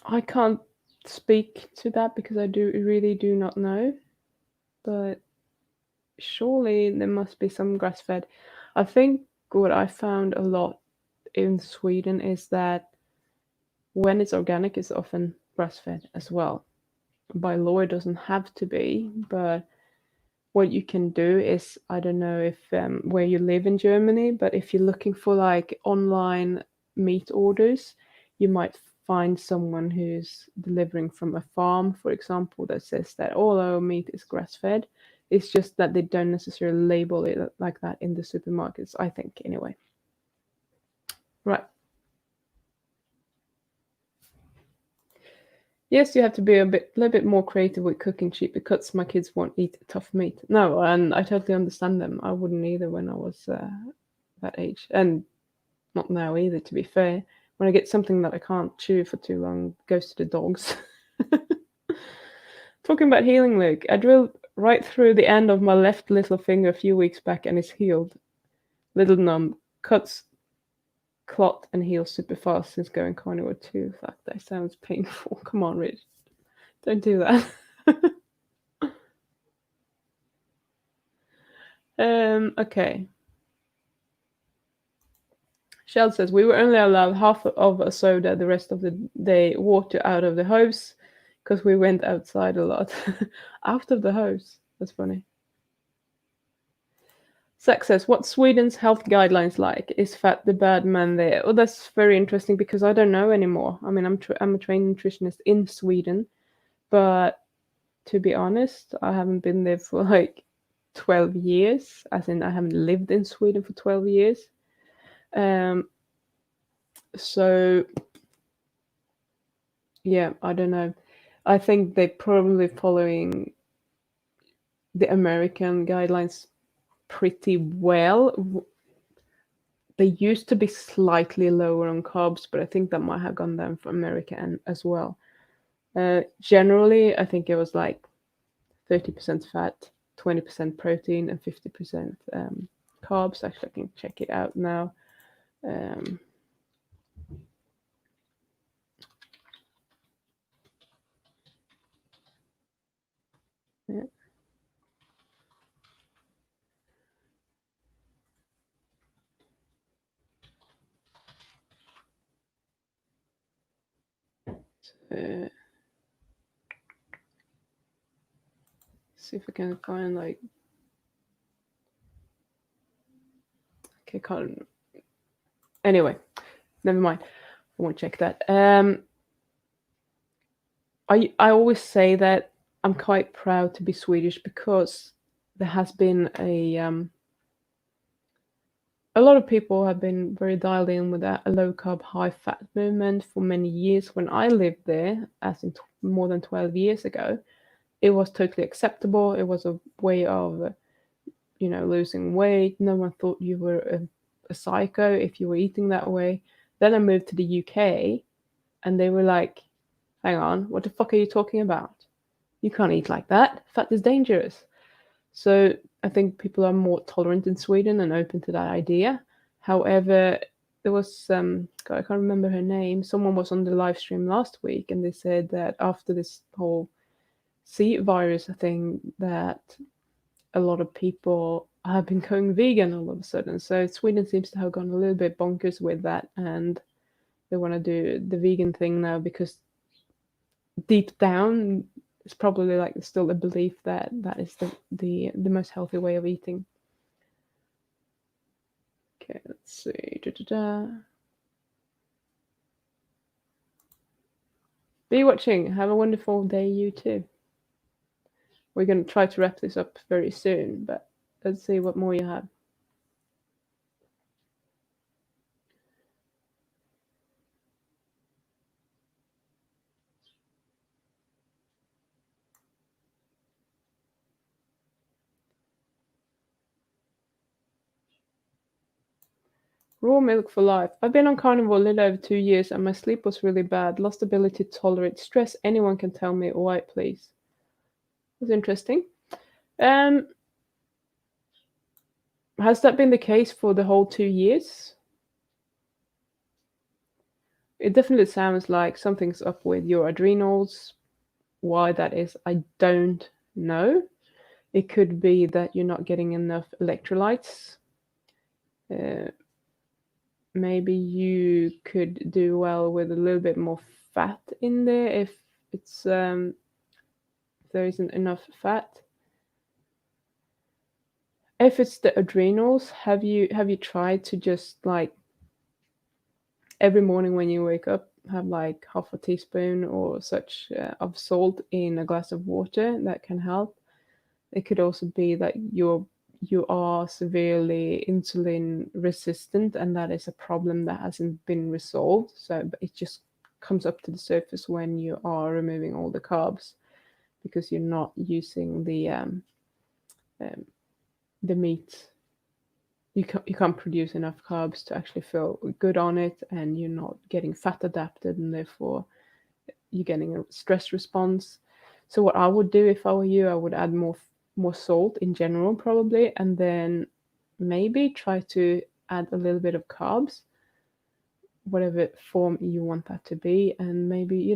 I can't speak to that because I really do not know, but surely there must be some grass-fed. I think what I found a lot in Sweden is that when it's organic, it's often grass-fed as well. By law, it doesn't have to be, but what you can do is, I don't know if where you live in Germany, but if you're looking for like online meat orders, you might find someone who's delivering from a farm, for example, that says that all our meat is grass-fed. It's just that they don't necessarily label it like that in the supermarkets, I think, anyway. Right. Yes, you have to be little bit more creative with cooking cheap because my kids won't eat tough meat. No, and I totally understand them. I wouldn't either when I was that age, and not now either. To be fair, when I get something that I can't chew for too long, it goes to the dogs. Talking about healing, Luke, I drilled right through the end of my left little finger a few weeks back, and it's healed. Little numb, cuts, clot, and heals super fast since going carnivore too. Fuck, that sounds painful. Come on, Rich, don't do that. Okay. Shell says we were only allowed half of a soda the rest of the day, water out of the hose, because we went outside a lot. Out of the hose. That's funny. Zach says, what's Sweden's health guidelines like? Is fat the bad man there? Oh, that's very interesting because I don't know anymore. I mean, I'm a trained nutritionist in Sweden, but to be honest, I haven't been there for like 12 years, as in I haven't lived in Sweden for 12 years. So yeah, I don't know. I think they're probably following the American guidelines pretty well. They used to be slightly lower on carbs, but I think that might have gone down for America and as well. Generally, I think it was like 30% fat, 20% protein, and 50% carbs. Actually, I can check it out now. Um, yeah. Uh, see if I can find like. Okay, can't. Anyway, never mind. I won't check that. I always say that I'm quite proud to be Swedish because there has been a lot of people have been very dialed in with a low carb, high fat movement for many years. When I lived there, as in more than 12 years ago, it was totally acceptable. It was a way of, losing weight. No one thought you were a psycho if you were eating that way. Then I moved to the UK, and they were like, hang on, what the fuck are you talking about? You can't eat like that. Fat is dangerous. So I think people are more tolerant in Sweden and open to that idea. However, there was God, I can't remember her name. Someone was on the live stream last week, and they said that after this whole C virus thing, that a lot of people have been going vegan all of a sudden. So Sweden seems to have gone a little bit bonkers with that, and they want to do the vegan thing now because deep down it's probably like still a belief that that is the most healthy way of eating. Okay, let's see. Da-da-da. Be watching. Have a wonderful day, you too. We're going to try to wrap this up very soon, but let's see what more you have. Raw milk for life. I've been on carnivore a little over 2 years and my sleep was really bad. Lost ability to tolerate stress. Anyone can tell me why, please. That's interesting. Has that been the case for the whole 2 years? it definitely sounds like something's up with your adrenals. Why that is, I don't know. It could be that you're not getting enough electrolytes. Uh, Maybe you could do well with a little bit more fat in there if it's if there isn't enough fat. If it's the adrenals, have you tried to just like every morning when you wake up have like half a teaspoon or such of salt in a glass of water? That can help. It could also be that you are severely insulin resistant, and that is a problem that hasn't been resolved. So but it just comes up to the surface when you are removing all the carbs because you're not using um, the meat. You can't produce enough carbs to actually feel good on it, and you're not getting fat adapted, and therefore you're getting a stress response. So what I would do if I were you, I would add more salt in general probably, and then maybe try to add a little bit of carbs, whatever form you want that to be. And maybe,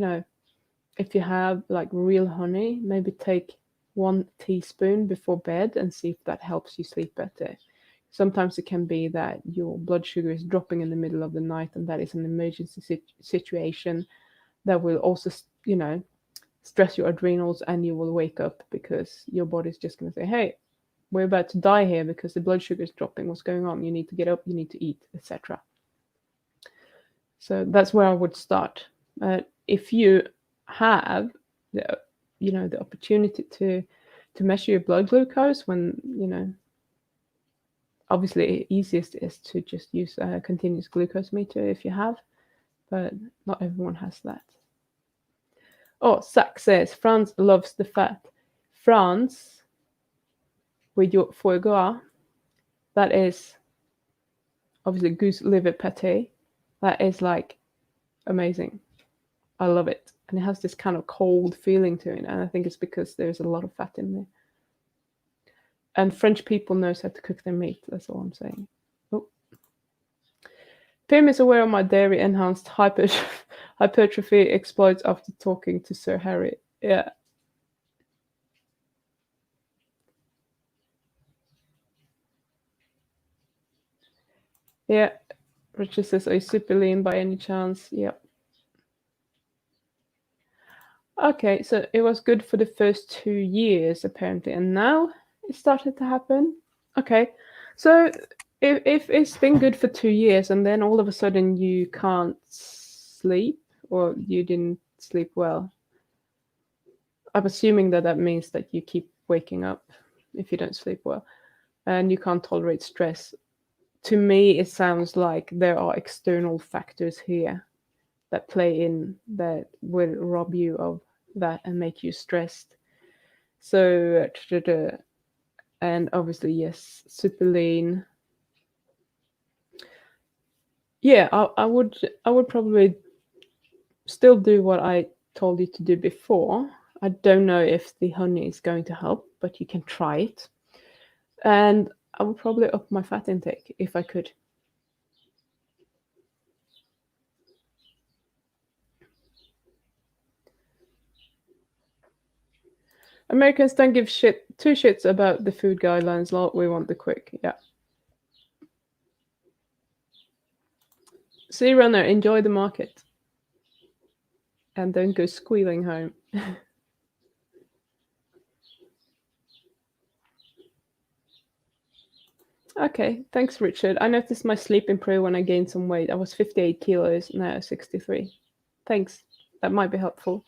if you have like real honey, maybe take 1 teaspoon before bed and see if that helps you sleep better. Sometimes it can be that your blood sugar is dropping in the middle of the night, and that is an emergency situation that will also, stress your adrenals, and you will wake up because your body's just going to say, hey, we're about to die here because the blood sugar is dropping. What's going on? You need to get up, you need to eat, etc. So that's where I would start. If you have the opportunity to measure your blood glucose, when obviously easiest is to just use a continuous glucose meter if you have, but not everyone has that. Oh, Zach says France loves the fat. France with your foie gras, that is obviously goose liver pate. That is like amazing. I love it. And it has this kind of cold feeling to it. And I think it's because there's a lot of fat in there. And French people knows how to cook their meat. That's all I'm saying. Oh. Pim is aware of my dairy enhanced hypertrophy exploits after talking to Sir Harry. Yeah. Yeah. Richard says, are you super lean by any chance? Yep. Okay, so it was good for the first 2 years apparently, and now it started to happen. Okay, so if it's been good for 2 years and then all of a sudden you can't sleep or you didn't sleep well, I'm assuming that means that you keep waking up if you don't sleep well and you can't tolerate stress. To me, it sounds like there are external factors here that play in that will rob you of that and make you stressed. So, and obviously, yes, super lean. Yeah, I would probably still do what I told you to do before. I don't know if the honey is going to help, but you can try it. And I would probably up my fat intake if I could. Americans don't give two shits about the food guidelines. We want the quick. Yeah. Sea runner, enjoy the market. And don't go squealing home. Okay, thanks, Richard. I noticed my sleep improved when I gained some weight. I was 58 kilos, now 63. Thanks. That might be helpful.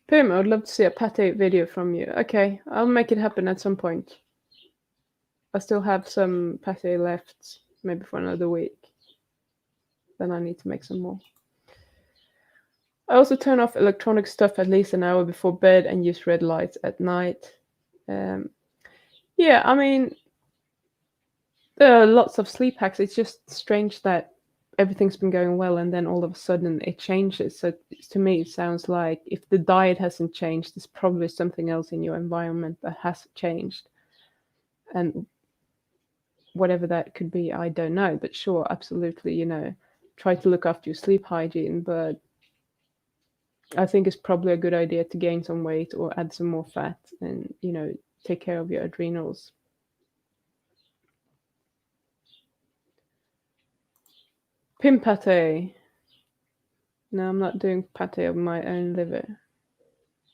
Pim, I would love to see a pate video from you. Okay, I'll make it happen at some point. I still have some pate left, maybe for another week. Then I need to make some more. I also turn off electronic stuff at least an hour before bed and use red lights at night. Yeah, I mean, there are lots of sleep hacks. It's just strange that everything's been going well and then all of a sudden it changes. So to me, it sounds like if the diet hasn't changed, there's probably something else in your environment that has changed. And whatever that could be, I don't know. But sure, absolutely, try to look after your sleep hygiene. But I think it's probably a good idea to gain some weight or add some more fat and, take care of your adrenals. Pim pate. No, I'm not doing pate of my own liver.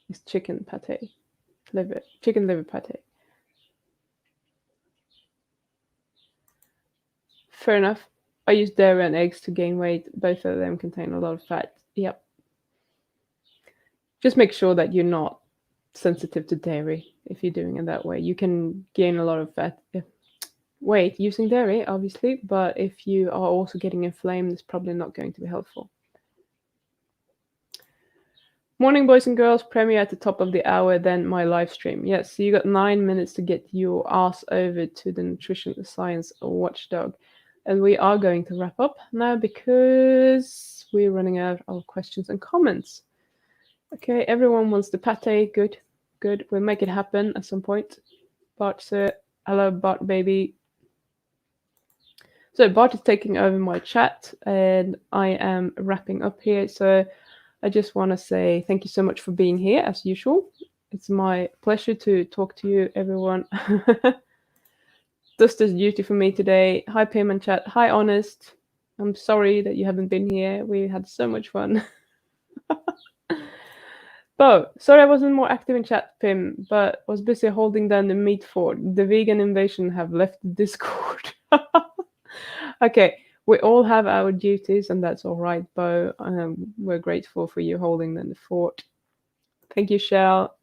It's chicken pate. Chicken liver pate. Fair enough. I use dairy and eggs to gain weight. Both of them contain a lot of fat. Yep. Just make sure that you're not sensitive to dairy if you're doing it that way. You can gain a lot of weight using dairy, obviously, but if you are also getting inflamed, it's probably not going to be helpful. Morning, boys and girls. Premiere at the top of the hour, then my live stream. Yes, so you got 9 minutes to get your ass over to the Nutrition Science Watchdog. And we are going to wrap up now because we're running out of questions and comments. Okay, everyone wants the pate. Good. We'll make it happen at some point. Bart, sir. Hello, Bart, baby. So Bart is taking over my chat, and I am wrapping up here. So I just want to say thank you so much for being here, as usual. It's my pleasure to talk to you, everyone. Duster's duty for me today. Hi, Pim and chat. Hi, Honest. I'm sorry that you haven't been here. We had so much fun. Bo, sorry I wasn't more active in chat, Pim, but was busy holding down the meat fort. The vegan invasion have left the Discord. Okay, we all have our duties, and that's all right, Bo. We're grateful for you holding down the fort. Thank you, Shell.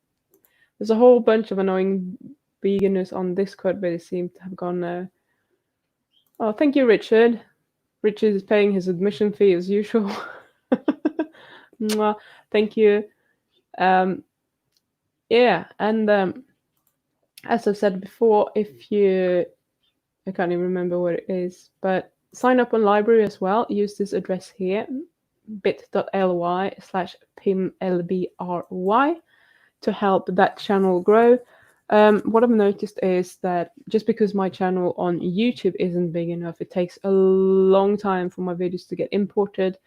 There's a whole bunch of annoying veganers on Discord, but they seem to have gone now. Oh, thank you, Richard. Richard is paying his admission fee as usual. Thank you. Yeah, and as I've said before, if you, I can't even remember what it is, but sign up on library as well. Use this address here, bit.ly/PimLBRY, to help that channel grow. What I've noticed is that just because my channel on YouTube isn't big enough, it takes a long time for my videos to get imported.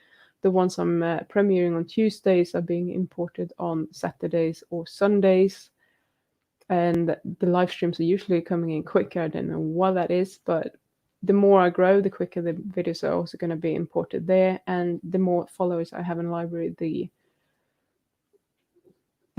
The ones I'm premiering on Tuesdays are being imported on Saturdays or Sundays. And the live streams are usually coming in quicker. I don't know why that is, but the more I grow, the quicker the videos are also going to be imported there. And the more followers I have in library, the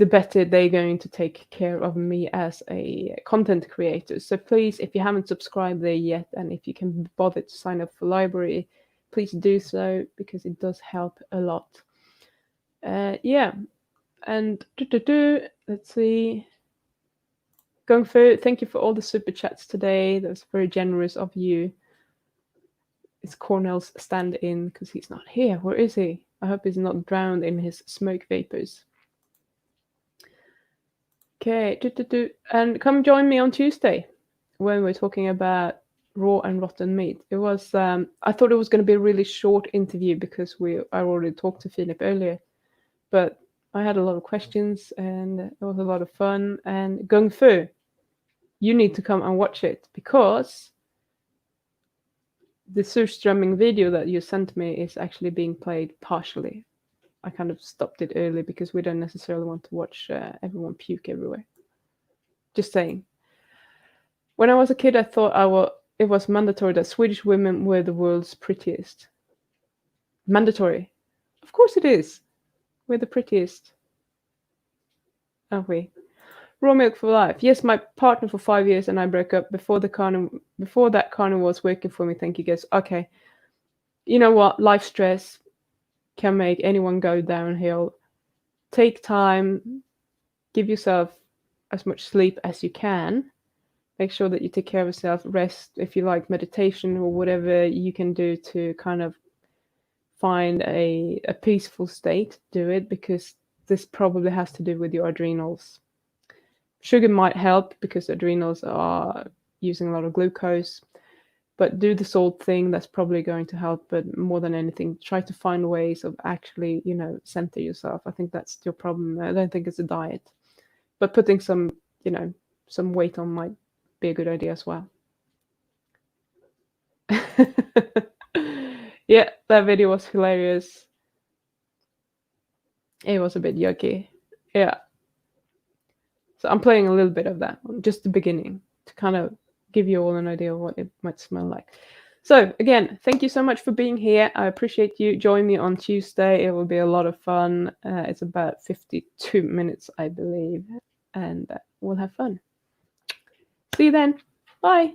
better they're going to take care of me as a content creator. So please, if you haven't subscribed there yet, and if you can bother to sign up for library, please do so, because it does help a lot. Yeah, and let's see. Going through, thank you for all the super chats today. That was very generous of you. It's Cornell's stand-in because he's not here. Where is he? I hope he's not drowned in his smoke vapors. Okay, and come join me on Tuesday when we're talking about raw and rotten meat. It was I thought it was going to be a really short interview because I already talked to Philip earlier, but I had a lot of questions and it was a lot of fun. And Gung Fu, you need to come and watch it, because the surströmming video that you sent me is actually being played partially. I kind of stopped it early because we don't necessarily want to watch everyone puke everywhere. Just saying. When I was a kid, I thought it was mandatory that Swedish women were the world's prettiest. Mandatory. Of course it is. We're the prettiest. Aren't we? Raw milk for life. Yes, my partner for 5 years and I broke up before that carnival was working for me. Thank you, guys. Okay. You know what? Life stress can make anyone go downhill. Take time. Give yourself as much sleep as you can. Make sure that you take care of yourself. Rest, if you like meditation or whatever you can do to kind of find a peaceful state. Do it, because this probably has to do with your adrenals. Sugar might help because adrenals are using a lot of glucose, but do the salt thing. That's probably going to help. But more than anything, try to find ways of actually, center yourself. I think that's your problem. I don't think it's a diet, but putting some weight on might be a good idea as well. Yeah, that video was hilarious. It was a bit yucky. Yeah. So I'm playing a little bit of that one, just the beginning, to kind of give you all an idea of what it might smell like. So again, thank you so much for being here. I appreciate you. Join me on Tuesday. It will be a lot of fun. It's about 52 minutes, I believe, and we'll have fun. See you then. Bye.